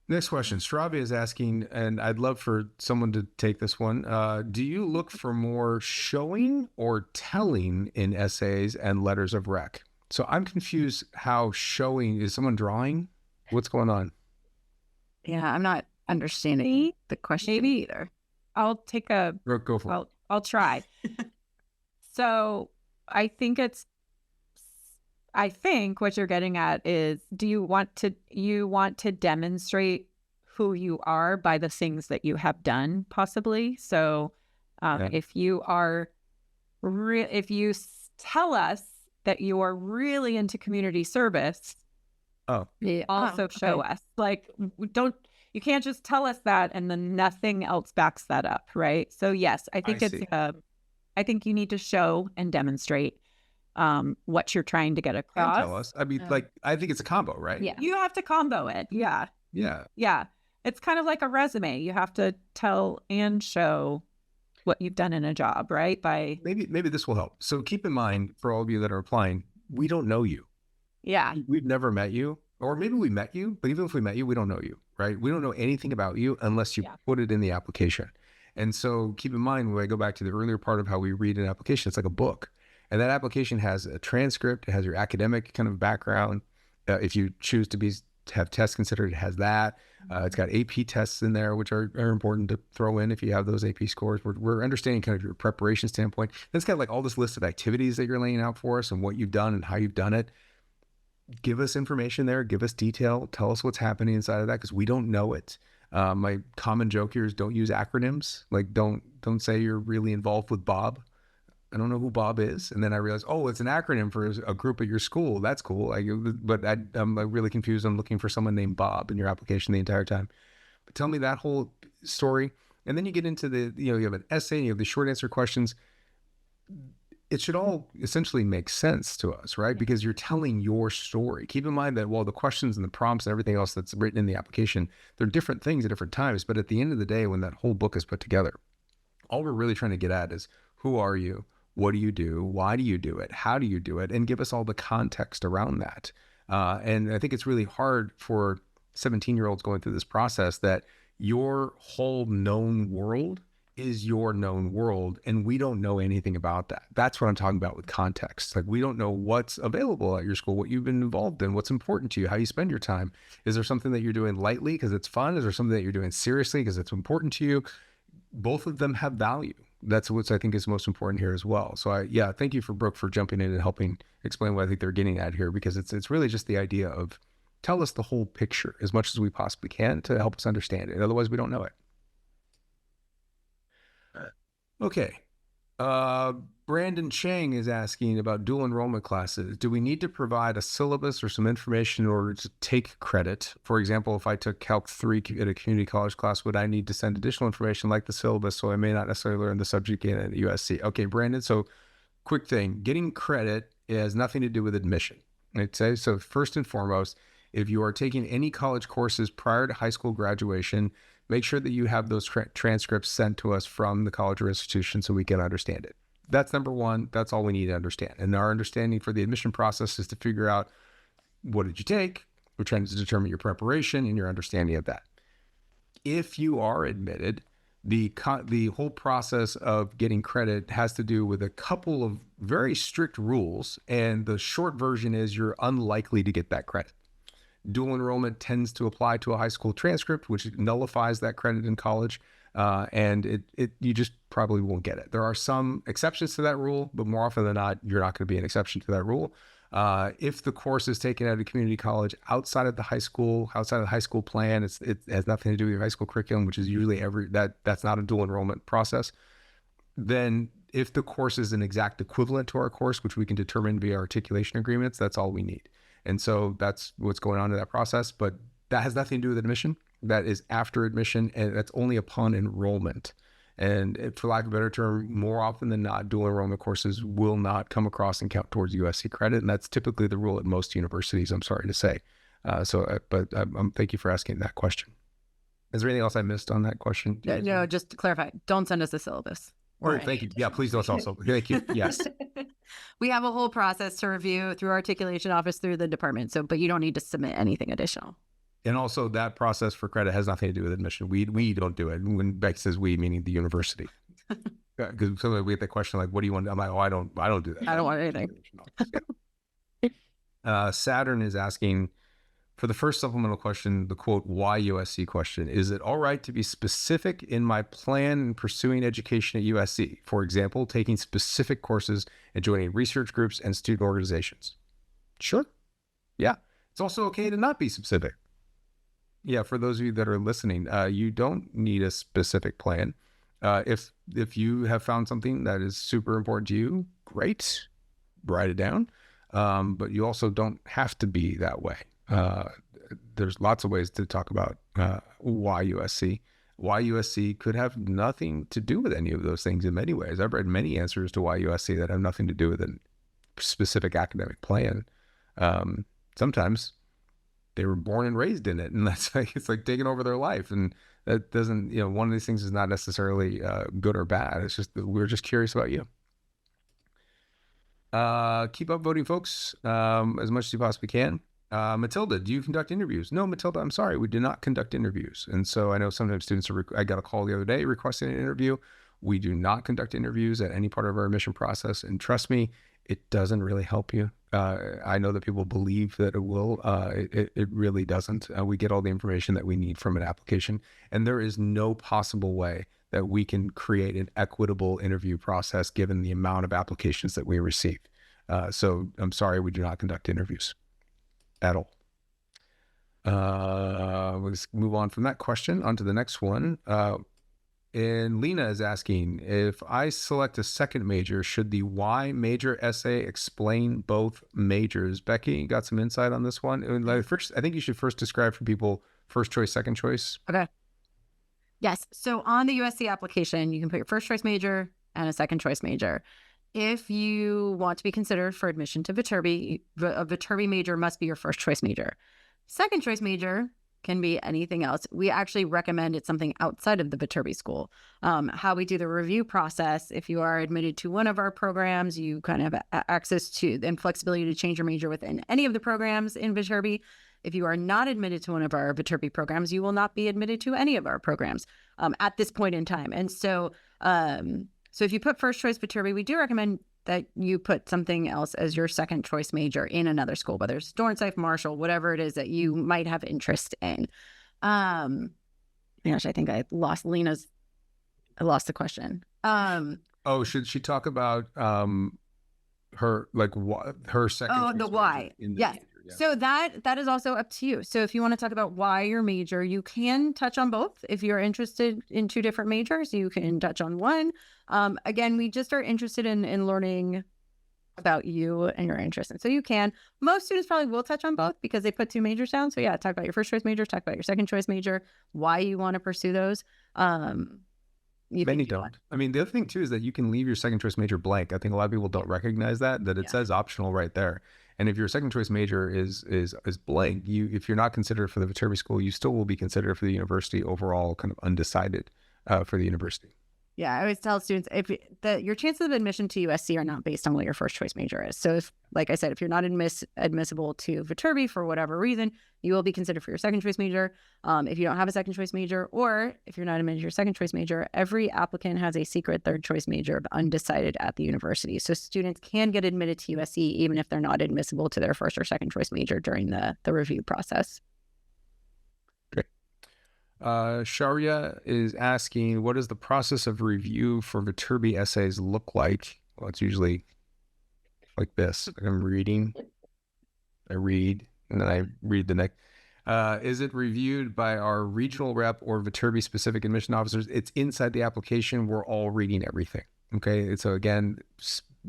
Next question. Stravia is asking, and I'd love for someone to take this one. Do you look for more showing or telling in essays and letters of rec? So I'm confused how showing, is someone drawing? What's going on? Yeah, I'm not understanding the question Maybe. either. I'll take a, Brooke, go for it. I'll try. So I think what you're getting at is, do you want to demonstrate who you are by the things that you have done, possibly? So if you tell us that you are really into community service, Yeah. also show us. Like, you can't just tell us that and then nothing else backs that up, right? So yes, I think I think you need to show and demonstrate what you're trying to get across. Tell us. I mean, I think it's a combo, right? Yeah. You have to combo it. Yeah. It's kind of like a resume. You have to tell and show what you've done in a job, right? By Maybe this will help. So keep in mind, for all of you that are applying, we don't know you. yeah. We've never met you, or maybe we met you, but even if we met you, we don't know you, right? We don't know anything about you unless you put it in the application. And so keep in mind, when I go back to the earlier part of how we read an application, it's like a book. And that application has a transcript, it has your academic kind of background. If you choose to have tests considered, it has that. It's got AP tests in there, which are important to throw in if you have those AP scores. We're understanding kind of your preparation standpoint. Then it's got like all this list of activities that you're laying out for us and what you've done and how you've done it. Give us information there, give us detail, tell us what's happening inside of that, because we don't know it. My common joke here is don't use acronyms. Like don't say you're really involved with Bob. I don't know who Bob is. And then I realized, oh, it's an acronym for a group at your school. That's cool. But I'm really confused. I'm looking for someone named Bob in your application the entire time. But tell me that whole story. And then you get into you have an essay, and you have the short answer questions. It should all essentially make sense to us, right? Because you're telling your story. Keep in mind that while the questions and the prompts and everything else that's written in the application, they're different things at different times. But at the end of the day, when that whole book is put together, all we're really trying to get at is, who are you? What do you do? Why do you do it? How do you do it? And give us all the context around that. And I think it's really hard for 17-year-olds going through this process that your whole known world is your known world, and we don't know anything about that. That's what I'm talking about with context. Like, we don't know what's available at your school, what you've been involved in, what's important to you, how you spend your time. Is there something that you're doing lightly because it's fun? Is there something that you're doing seriously because it's important to you? Both of them have value. That's what I think is most important here as well. So thank you for Brooke for jumping in and helping explain what I think they're getting at here, because it's really just the idea of tell us the whole picture as much as we possibly can to help us understand it. Otherwise, we don't know it. Okay. Brandon Chang is asking about dual enrollment classes. Do we need to provide a syllabus or some information in order to take credit? For example, if I took Calc 3 at a community college class, would I need to send additional information like the syllabus, so I may not necessarily learn the subject again at USC? Okay, Brandon, so quick thing. Getting credit has nothing to do with admission. So first and foremost, if you are taking any college courses prior to high school graduation, make sure that you have those transcripts sent to us from the college or institution so we can understand it. That's number one. That's all we need to understand. And our understanding for the admission process is to figure out, what did you take? We're trying to determine your preparation and your understanding of that. If you are admitted, the whole process of getting credit has to do with a couple of very strict rules. And the short version is you're unlikely to get that credit. Dual enrollment tends to apply to a high school transcript, which nullifies that credit in college. And you just probably won't get it. There are some exceptions to that rule, but more often than not, you're not going to be an exception to that rule. If the course is taken at a community college outside of the high school plan, it has nothing to do with your high school curriculum, which is usually that's not a dual enrollment process. Then if the course is an exact equivalent to our course, which we can determine via articulation agreements, that's all we need. And so that's what's going on in that process. But that has nothing to do with admission. That is after admission, and that's only upon enrollment. And for lack of a better term, more often than not, dual enrollment courses will not come across and count towards USC credit. And that's typically the rule at most universities, I'm sorry to say. But thank you for asking that question. Is there anything else I missed on that question? No, just to clarify, don't send us the syllabus. Or thank you. Yeah, please don't also. Thank you. Yes. We have a whole process to review through articulation office through the department. So, but you don't need to submit anything additional. And also that process for credit has nothing to do with admission. We don't do it. When Beck says we, meaning the university. Because sometimes we get the question like, what do you want? I'm like, oh, I don't do that. I don't want anything. Saturn is asking, for the first supplemental question, the quote, why USC question, is it all right to be specific in my plan in pursuing education at USC? For example, taking specific courses and joining research groups and student organizations. Sure. Yeah. It's also okay to not be specific. Yeah. For those of you that are listening, you don't need a specific plan. If you have found something that is super important to you, great, write it down. But you also don't have to be that way. There's lots of ways to talk about why USC. Why USC could have nothing to do with any of those things in many ways. I've read many answers to why USC that have nothing to do with a specific academic plan. Sometimes they were born and raised in it, and that's like, it's like taking over their life. And that doesn't, one of these things is not necessarily good or bad. It's just that we're just curious about you. Keep up voting, folks, as much as you possibly can. Matilda, do you conduct interviews? No, Matilda, I'm sorry, we do not conduct interviews. And so I know sometimes students I got a call the other day requesting an interview. We do not conduct interviews at any part of our admission process. And trust me, it doesn't really help you. I know that people believe that it will. It really doesn't. We get all the information that we need from an application. And there is no possible way that we can create an equitable interview process given the amount of applications that we receive. So I'm sorry, we do not conduct interviews at all. Let's move on from that question onto the next one. And Lena is asking, if I select a second major, should the Y major essay explain both majors? Becky, you got some insight on this one? And first, I think you should first describe for people first choice, second choice. Okay. Yes. So on the USC application, you can put your first choice major and a second choice major. If you want to be considered for admission to Viterbi, a Viterbi major must be your first choice major. Second choice major can be anything else. We actually recommend it's something outside of the Viterbi school. How we do the review process, if you are admitted to one of our programs, you kind of have access to and flexibility to change your major within any of the programs in Viterbi. If you are not admitted to one of our Viterbi programs, you will not be admitted to any of our programs at this point in time. And so, so if you put first choice Viterbi, we do recommend that you put something else as your second choice major in another school, whether it's Dornsife, Marshall, whatever it is that you might have interest in. Gosh, I think I lost the question. Oh, should she talk about her second? Oh, the why. Yes. Yeah. So that is also up to you. So if you want to talk about why your major, you can touch on both. If you're interested in two different majors, you can touch on one. Again, we just are interested in learning about you and your interests. And so you can. Most students probably will touch on both because they put two majors down. So yeah, talk about your first choice major, talk about your second choice major, why you want to pursue those. Many don't. I mean, the other thing too is that you can leave your second choice major blank. I think a lot of people don't recognize that it says optional right there. And if your second choice major is blank, if you're not considered for the Viterbi school, you still will be considered for the university overall, kind of undecided for the university. Yeah, I always tell students your chances of admission to USC are not based on what your first choice major is. So if, like I said, if you're not admissible to Viterbi for whatever reason, you will be considered for your second choice major. If you don't have a second choice major, or if you're not admitted to your second choice major, every applicant has a secret third choice major of undecided at the university. So students can get admitted to USC even if they're not admissible to their first or second choice major during the review process. Sharia is asking, what does the process of review for Viterbi essays look like? Well, it's usually like this. I'm reading, I read, and then I read the next. Is it reviewed by our regional rep or Viterbi specific admission officers? It's inside the application. We're all reading everything. Okay. And so again,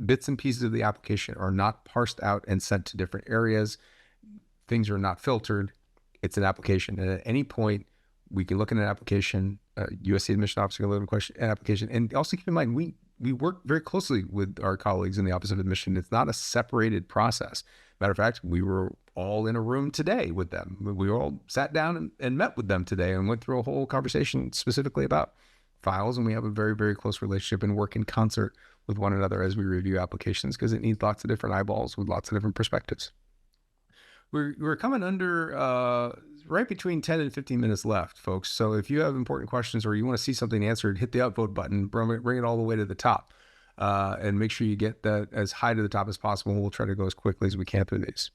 bits and pieces of the application are not parsed out and sent to different areas. Things are not filtered. It's an application. And at any point, we can look at an application, USC admission officer can look at an application. And also keep in mind, we work very closely with our colleagues in the Office of Admission. It's not a separated process. Matter of fact, we were all in a room today with them. We all sat down and met with them today and went through a whole conversation specifically about files. And we have a very, very close relationship and work in concert with one another as we review applications, because it needs lots of different eyeballs with lots of different perspectives. We're coming under right between 10 and 15 minutes left, folks. So if you have important questions or you want to see something answered, hit the upvote button, bring it all the way to the top, and make sure you get that as high to the top as possible. We'll try to go as quickly as we can through these.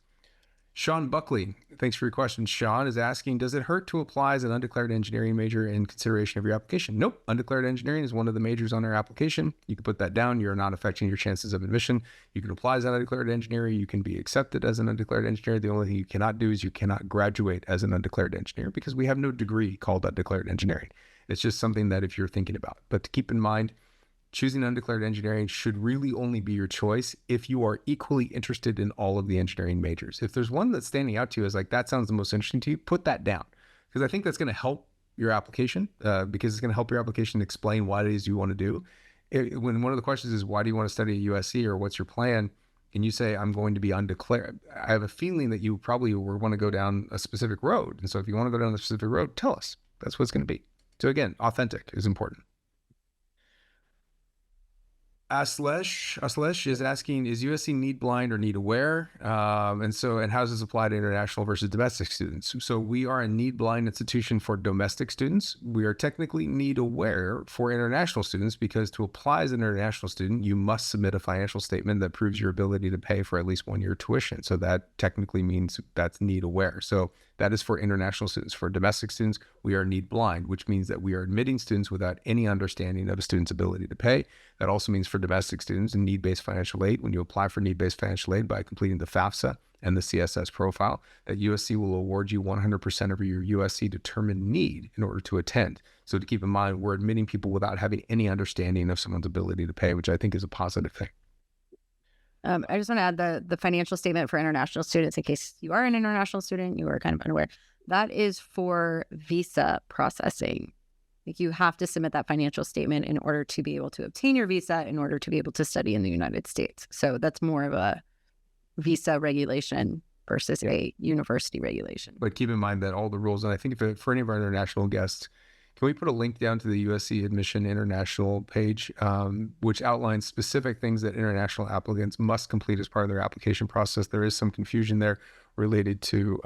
Sean Buckley, thanks for your question. Sean is asking, does it hurt to apply as an undeclared engineering major in consideration of your application? Nope. Undeclared engineering is one of the majors on our application. You can put that down. You're not affecting your chances of admission. You can apply as an undeclared engineer. You can be accepted as an undeclared engineer. The only thing you cannot do is you cannot graduate as an undeclared engineer, because we have no degree called undeclared engineering. It's just something that if you're thinking about. But to keep in mind, choosing undeclared engineering should really only be your choice if you are equally interested in all of the engineering majors. If there's one that's standing out to you as like, that sounds the most interesting to you, put that down. Because I think that's going to help your application, because it's going to help your application explain what it is you want to do. When one of the questions is, why do you want to study at USC, or what's your plan? And you say, I'm going to be undeclared, I have a feeling that you probably want to go down a specific road. And so if you want to go down a specific road, tell us. That's what it's going to be. So again, authentic is important. Aslesh is asking, is USC need blind or need aware? And how does this apply to international versus domestic students? So we are a need blind institution for domestic students. We are technically need aware for international students, because to apply as an international student, you must submit a financial statement that proves your ability to pay for at least 1 year tuition. So that technically means that's need aware. So that is for international students. For domestic students, we are need blind, which means that we are admitting students without any understanding of a student's ability to pay. That also means for domestic students in need-based financial aid, when you apply for need-based financial aid by completing the FAFSA and the CSS profile, that USC will award you 100% of your USC determined need in order to attend. So to keep in mind, we're admitting people without having any understanding of someone's ability to pay, which I think is a positive thing. I just want to add the financial statement for international students, in case you are an international student, you are kind of unaware. That is for visa processing. Like, you have to submit that financial statement in order to be able to obtain your visa, in order to be able to study in the United States. So that's more of a visa regulation versus a university regulation. But keep in mind that all the rules, and I think for any of our international guests, can we put a link down to the USC Admission International page, which outlines specific things that international applicants must complete as part of their application process? There is some confusion there related to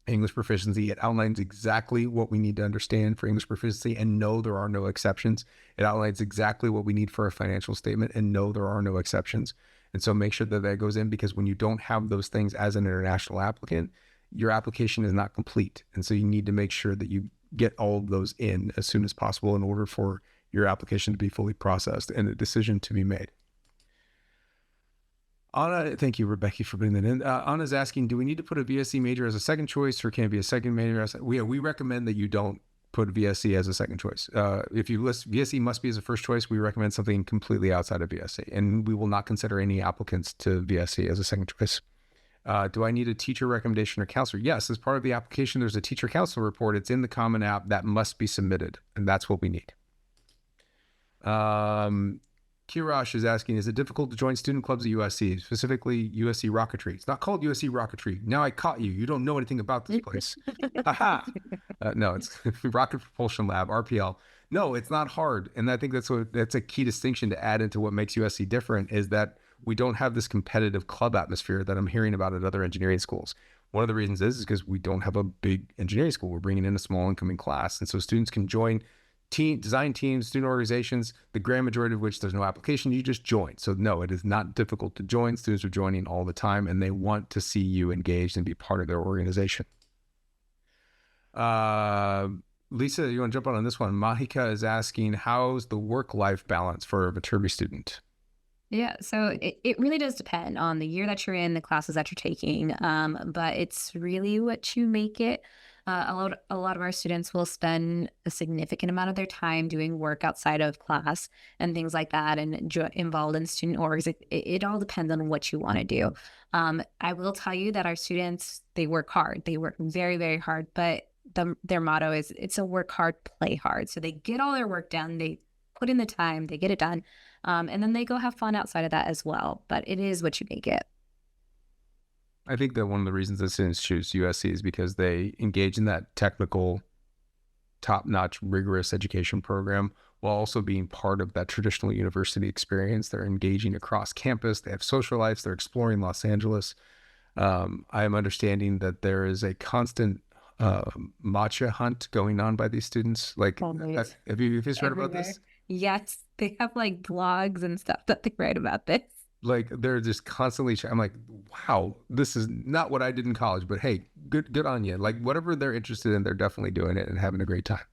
English proficiency. It outlines exactly what we need to understand for English proficiency, and no, there are no exceptions. It outlines exactly what we need for a financial statement, and no, there are no exceptions. And so make sure that that goes in, because when you don't have those things as an international applicant, your application is not complete. And so you need to make sure that you get all of those in as soon as possible in order for your application to be fully processed and a decision to be made. Anna, thank you, Rebecca, for putting that in. Anna's asking, do we need to put a VSC major as a second choice, or can it be a second major? We recommend that you don't put VSC as a second choice. If you list VSC must be as a first choice, we recommend something completely outside of VSC, and we will not consider any applicants to VSC as a second choice. Do I need a teacher recommendation or counselor? Yes, as part of the application, there's a teacher counselor report. It's in the Common App that must be submitted, and that's what we need. Kirash is asking, is it difficult to join student clubs at USC, specifically USC Rocketry? It's not called USC Rocketry. Now I caught you. You don't know anything about this place. No, it's Rocket Propulsion Lab, RPL. No, it's not hard. And I think that's a key distinction to add into what makes USC different, is that we don't have this competitive club atmosphere that I'm hearing about at other engineering schools. One of the reasons is because we don't have a big engineering school. We're bringing in a small incoming class. And so students can join design teams, student organizations, the grand majority of which there's no application, you just join. So no, it is not difficult to join. Students are joining all the time, and they want to see you engaged and be part of their organization. Lisa, you want to jump on this one? Mahika is asking, how's the work-life balance for a Viterbi student? Yeah, so it really does depend on the year that you're in, the classes that you're taking, but it's really what you make it. A lot of our students will spend a significant amount of their time doing work outside of class and things like that, and involved in student orgs. It all depends on what you want to do. I will tell you that our students, they work hard. They work very, very hard, but their motto is, it's a work hard, play hard. So they get all their work done. They put in the time, they get it done. And then they go have fun outside of that as well. But it is what you make it. I think that one of the reasons that students choose USC is because they engage in that technical, top-notch, rigorous education program while also being part of that traditional university experience. They're engaging across campus. They have social lives. They're exploring Los Angeles. I am understanding that there is a constant matcha hunt going on by these students. Like, Always. have you heard about Everywhere. this? Yes, they have like blogs and stuff that they write about this. Like, they're just constantly. I'm like, wow, this is not what I did in college. But hey, good on you. Like, whatever they're interested in, they're definitely doing it and having a great time.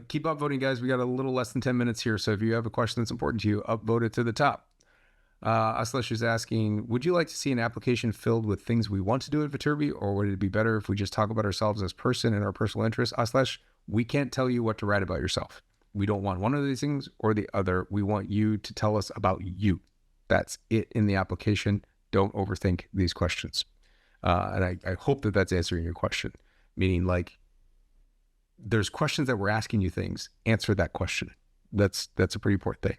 Keep upvoting, guys. We got a little less than 10 minutes here. So if you have a question that's important to you, upvote it to the top. Aslesh is asking, would you like to see an application filled with things we want to do at Viterbi, or would it be better if we just talk about ourselves as person and our personal interests? Aslesh, we can't tell you what to write about yourself. We don't want one of these things or the other. We want you to tell us about you. That's it in the application. Don't overthink these questions. And I hope that that's answering your question, meaning like, there's questions that we're asking you things. Answer that question. That's a pretty important thing.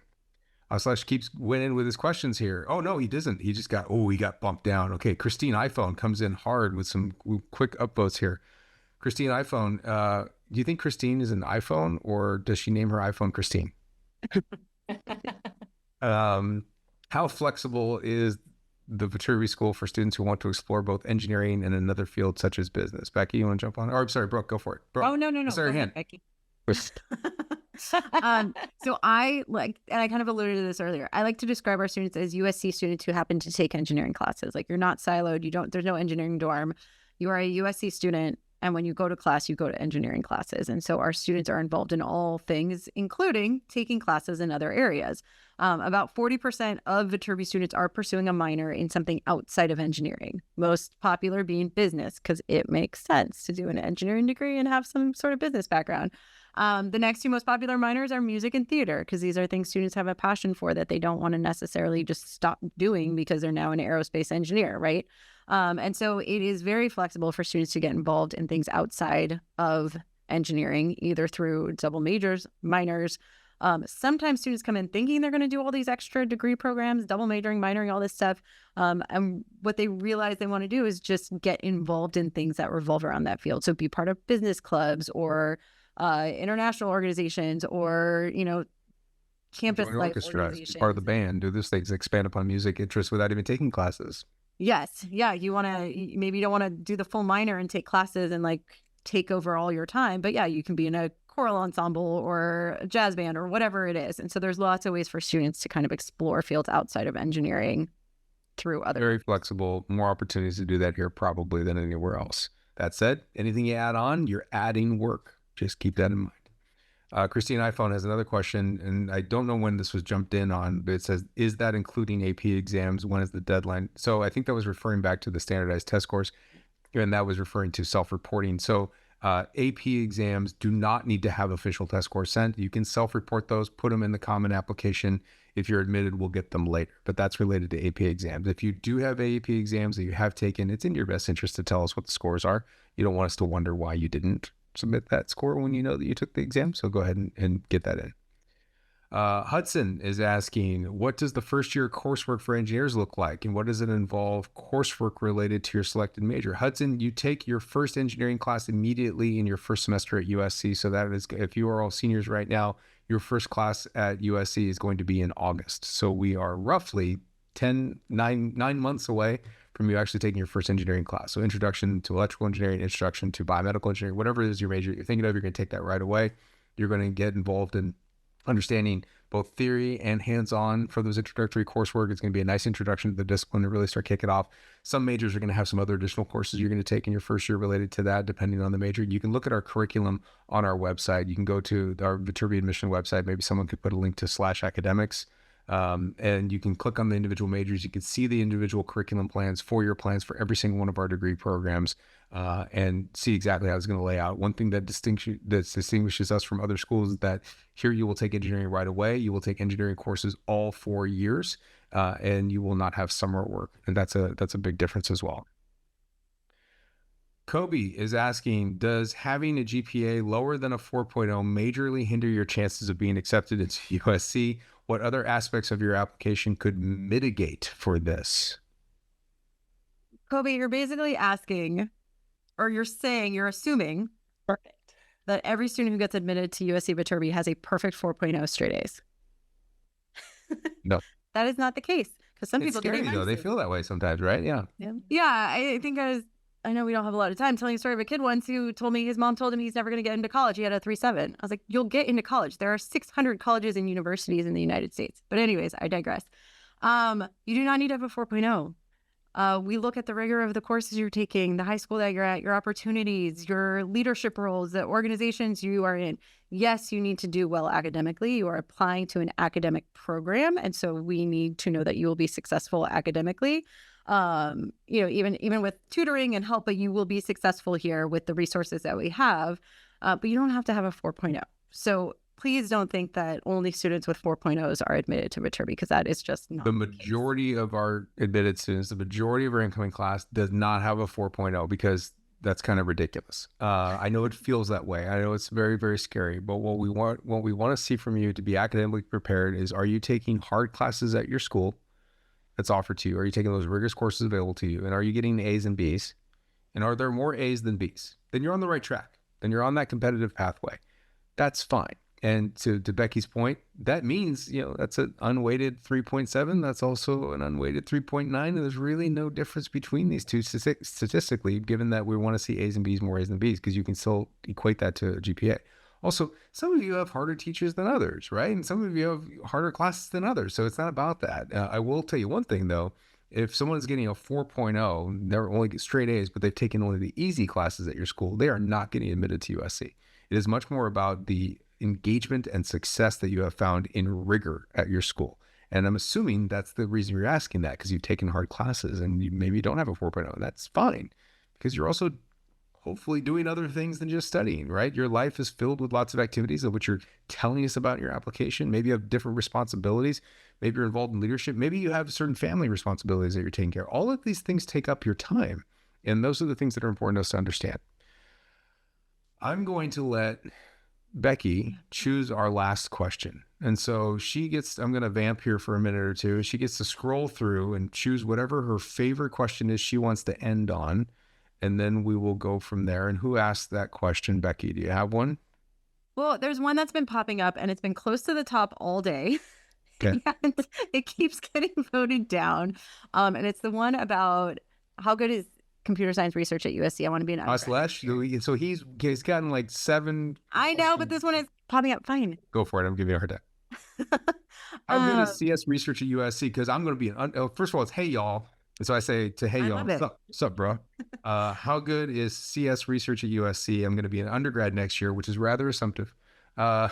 Slash keeps winning with his questions here. Oh no, he doesn't. He just got, he got bumped down. Okay, Christine iPhone comes in hard with some quick upvotes here. Christine iPhone, do you think Christine is an iPhone, or does she name her iPhone Christine? How flexible is the Viterbi School for students who want to explore both engineering and another field such as business? Becky, you want to jump on? Or I'm sorry, Brooke, go for it. Brooke, Oh, no. sorry, Go hand. ahead, Becky. So I like, and I kind of alluded to this earlier, I like to describe our students as USC students who happen to take engineering classes. Like, you're not siloed. There's no engineering dorm. You are a USC student. And when you go to class, you go to engineering classes. And so our students are involved in all things, including taking classes in other areas. About 40% of Viterbi students are pursuing a minor in something outside of engineering, most popular being business, because it makes sense to do an engineering degree and have some sort of business background. The next two most popular minors are music and theater, because these are things students have a passion for that they don't want to necessarily just stop doing because they're now an aerospace engineer, right? And so it is very flexible for students to get involved in things outside of engineering, either through double majors, minors. Sometimes students come in thinking they're going to do all these extra degree programs, double majoring, minoring, all this stuff. And what they realize they want to do is just get involved in things that revolve around that field. So be part of business clubs or international organizations, or, campus Join life orchestra, organizations. part of the band, do this things, expand upon music interests without even taking classes. Yes. Yeah. You want to, maybe you don't want to do the full minor and take classes and like take over all your time, but yeah, you can be in a choral ensemble or a jazz band or whatever it is. And so there's lots of ways for students to kind of explore fields outside of engineering through other. Very flexible, more opportunities to do that here probably than anywhere else. That said, anything you add on, you're adding work. Just keep that in mind. Christine iPhone has another question, and I don't know when this was jumped in on, but it says, is that including AP exams? When is the deadline? So I think that was referring back to the standardized test scores, and that was referring to self-reporting. So AP exams do not need to have official test scores sent. You can self-report those, put them in the common application. If you're admitted, we'll get them later, but that's related to AP exams. If you do have AP exams that you have taken, it's in your best interest to tell us what the scores are. You don't want us to wonder why you didn't submit that score when you know that you took the exam. So go ahead and get that in. Hudson is asking, what does the first year coursework for engineers look like? And what does it involve coursework related to your selected major? Hudson, you take your first engineering class immediately in your first semester at USC. So that is, if you are all seniors right now, your first class at USC is going to be in August. So we are roughly 9 months away from you actually taking your first engineering class. So introduction to electrical engineering, introduction to biomedical engineering, whatever it is your major you're thinking of, you're going to take that right away. You're going to get involved in understanding both theory and hands-on for those introductory coursework. It's going to be a nice introduction to the discipline to really start kicking off. Some majors are going to have some other additional courses you're going to take in your first year related to that, depending on the major. You can look at our curriculum on our website. You can go to our Viterbi admission website. Maybe someone could put a link to /academics. And you can click on the individual majors. You can see the individual curriculum plans, 4-year plans for every single one of our degree programs, and see exactly how it's going to lay out. One thing that distinguishes us from other schools is that here you will take engineering right away. You will take engineering courses all 4 years, and you will not have summer work. And that's a big difference as well. Kobe is asking, does having a GPA lower than a 4.0 majorly hinder your chances of being accepted into USC? What other aspects of your application could mitigate for this? Kobe, you're basically asking, or you're assuming Perfect. that every student who gets admitted to USC Viterbi has a perfect 4.0 straight A's. No. That is not the case, because some It's people scary, get though. They A's. feel that way sometimes, right? Yeah. Yeah, I think I know we don't have a lot of time, telling a story of a kid once who told me his mom told him he's never going to get into college. He had a 3.7. I was like, you'll get into college. There are 600 colleges and universities in the United States. But anyways, I digress. You do not need to have a 4.0. We look at the rigor of the courses you're taking, the high school that you're at, your opportunities, your leadership roles, the organizations you are in. Yes, you need to do well academically. You are applying to an academic program. And so we need to know that you will be successful academically. Even with tutoring and help, but you will be successful here with the resources that we have. But you don't have to have a 4.0. So please don't think that only students with 4.0s are admitted to Viterbi, because that is just not The majority of our admitted students, the majority of our incoming class does not have a 4.0, because that's kind of ridiculous. I know it feels that way. I know it's very, very scary, but what we want to see from you to be academically prepared is, are you taking hard classes at your school that's offered to you? Are you taking those rigorous courses available to you? And are you getting A's and B's? And are there more A's than B's? Then you're on the right track. Then you're on that competitive pathway. That's fine. And to Becky's point, that means, that's an unweighted 3.7. That's also an unweighted 3.9. And there's really no difference between these two statistically, given that we want to see A's and B's, more A's than B's, because you can still equate that to GPA. Also, some of you have harder teachers than others, right? And some of you have harder classes than others. So it's not about that. I will tell you one thing, though. If someone's getting a 4.0, they're only straight A's, but they've taken only the easy classes at your school, they are not getting admitted to USC. It is much more about the engagement and success that you have found in rigor at your school. And I'm assuming that's the reason you're asking that, because you've taken hard classes and you maybe don't have a 4.0. That's fine, because you're also hopefully doing other things than just studying, right? Your life is filled with lots of activities of which you're telling us about in your application. Maybe you have different responsibilities. Maybe you're involved in leadership. Maybe you have certain family responsibilities that you're taking care of. All of these things take up your time. And those are the things that are important to us to understand. I'm going to let Becky choose our last question. And so I'm going to vamp here for a minute or two. She gets to scroll through and choose whatever her favorite question is she wants to end on. And then we will go from there. And who asked that question, Becky? Do you have one? Well, there's one that's been popping up, and it's been close to the top all day. Okay. And it keeps getting voted down. And it's the one about how good is computer science research at USC. I want to be an undergrad. So he's gotten like 7. I know, but this one is popping up. Fine. Go for it. I'm giving you a hard time. How good is CS research at USC? Because I'm going to be first of all, it's hey y'all. And so I say to hey y'all, what's up, bro? How good is CS research at USC? I'm going to be an undergrad next year, which is rather assumptive. And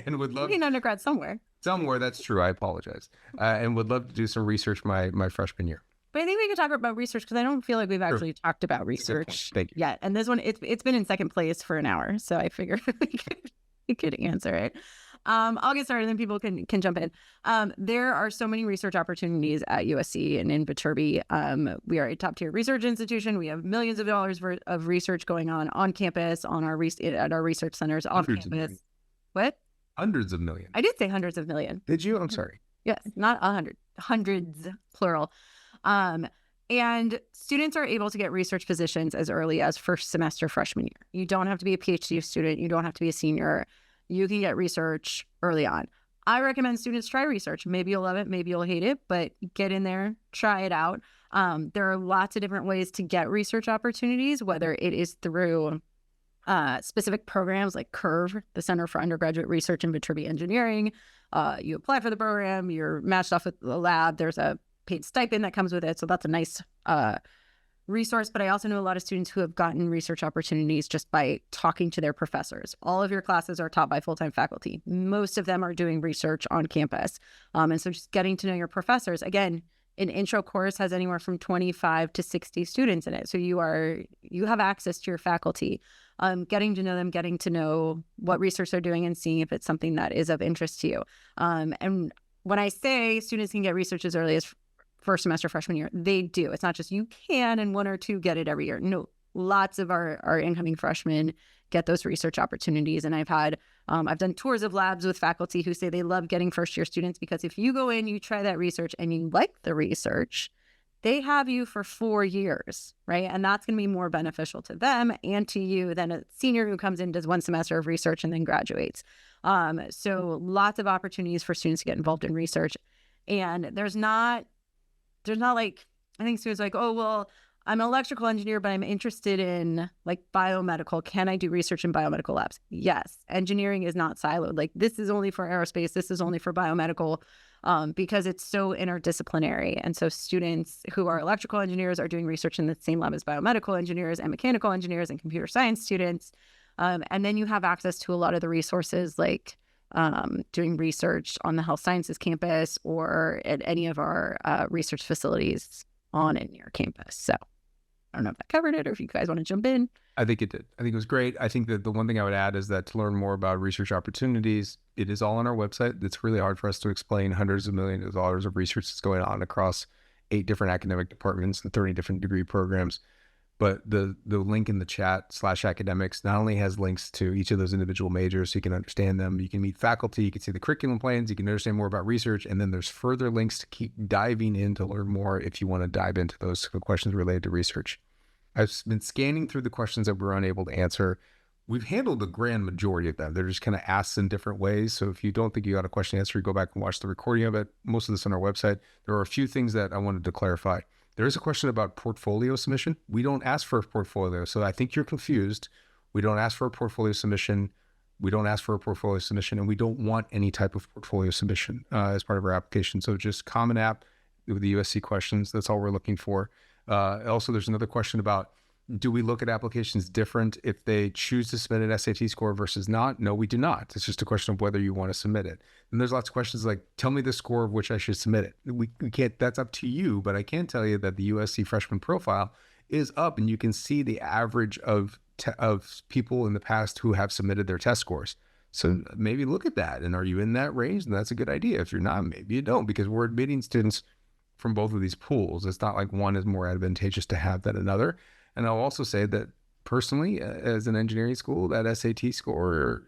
would love an undergrad somewhere. Somewhere, that's true. I apologize. And would love to do some research my freshman year. But I think we could talk about research, because I don't feel like we've actually talked about research yet. And this one, it's been in second place for an hour, so I figured we could answer it. I'll get started, and then people can jump in. There are so many research opportunities at USC and in Viterbi. We are a top-tier research institution. We have millions of dollars of research going on campus, at our research centers, off campus. What? Hundreds of millions. I did say hundreds of million. Did you? I'm sorry. Yes, not 100. Hundreds, plural. And students are able to get research positions as early as first semester freshman year. You don't have to be a PhD student. You don't have to be a senior. You can get research early on. I recommend students try research. Maybe you'll love it, maybe you'll hate it, but get in there, try it out. There are lots of different ways to get research opportunities, whether it is through specific programs like CURV, the Center for Undergraduate Research in Viterbi Engineering. You apply for the program, you're matched off with the lab. There's a paid stipend that comes with it. So that's a nice resource. But I also know a lot of students who have gotten research opportunities just by talking to their professors. All of your classes are taught by full-time faculty. Most of them are doing research on campus. And so just getting to know your professors. Again, an intro course has anywhere from 25 to 60 students in it. So you have access to your faculty, getting to know them, getting to know what research they're doing, and seeing if it's something that is of interest to you. And when I say students can get research as early as first semester freshman year, they do. It's not just you can and one or two get it every year. No, lots of our incoming freshmen get those research opportunities. And I've done tours of labs with faculty who say they love getting first year students, because if you go in, you try that research and you like the research, they have you for 4 years, right? And that's going to be more beneficial to them and to you than a senior who comes in, does 1 semester of research and then graduates. So lots of opportunities for students to get involved in research. And there's not like, I think students are like, oh, well, I'm an electrical engineer, but I'm interested in like biomedical. Can I do research in biomedical labs? Yes. Engineering is not siloed. Like this is only for aerospace. This is only for biomedical, because it's so interdisciplinary. And so students who are electrical engineers are doing research in the same lab as biomedical engineers and mechanical engineers and computer science students. And then you have access to a lot of the resources like doing research on the health sciences campus or at any of our research facilities on and near campus. So I don't know if that covered it or if you guys want to jump in. I think it did. I think it was great. I think that the one thing I would add is that to learn more about research opportunities, it is all on our website. It's really hard for us to explain hundreds of millions of dollars of research that's going on across 8 different academic departments and 30 different degree programs. But the link in the chat /academics not only has links to each of those individual majors so you can understand them, you can meet faculty, you can see the curriculum plans, you can understand more about research, and then there's further links to keep diving in to learn more if you want to dive into those questions related to research. I've been scanning through the questions that we're unable to answer. We've handled the grand majority of them. They're just kind of asked in different ways. So if you don't think you got a question answered, go back and watch the recording of it. Most of this on our website. There are a few things that I wanted to clarify. There is a question about portfolio submission. We don't ask for a portfolio. So I think you're confused. We don't ask for a portfolio submission. We don't ask for a portfolio submission, and we don't want any type of portfolio submission as part of our application. So just Common App with the USC questions. That's all we're looking for. Also, there's another question about, do we look at applications different if they choose to submit an SAT score versus not? No, we do not. It's just a question of whether you want to submit it. And there's lots of questions like, tell me the score of which I should submit it. We can't, that's up to you, but I can tell you that the USC freshman profile is up and you can see the average of people in the past who have submitted their test scores. So maybe look at that. And are you in that range? And that's a good idea. If you're not, maybe you don't, because we're admitting students from both of these pools. It's not like one is more advantageous to have than another. And I'll also say that personally, as an engineering school, that SAT score,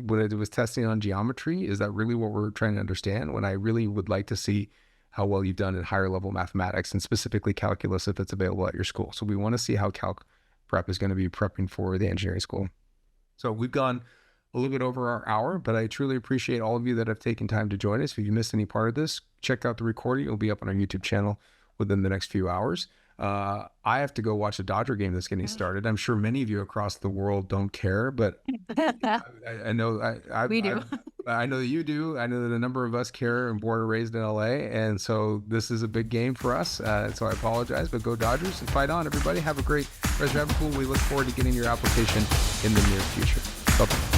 when it was testing on geometry, is that really what we're trying to understand? When I really would like to see how well you've done in higher level mathematics and specifically calculus if it's available at your school. So we want to see how calc prep is going to be prepping for the engineering school. So we've gone a little bit over our hour, but I truly appreciate all of you that have taken time to join us. If you missed any part of this, check out the recording. It'll be up on our YouTube channel within the next few hours. I have to go watch a Dodger game that's getting started. I'm sure many of you across the world don't care, but I know We do. I know that you do. I know that a number of us care and born and raised in LA. And so this is a big game for us. So I apologize, but go Dodgers and fight on, everybody. Have a great rest of your school. We look forward to getting your application in the near future. Bye-bye.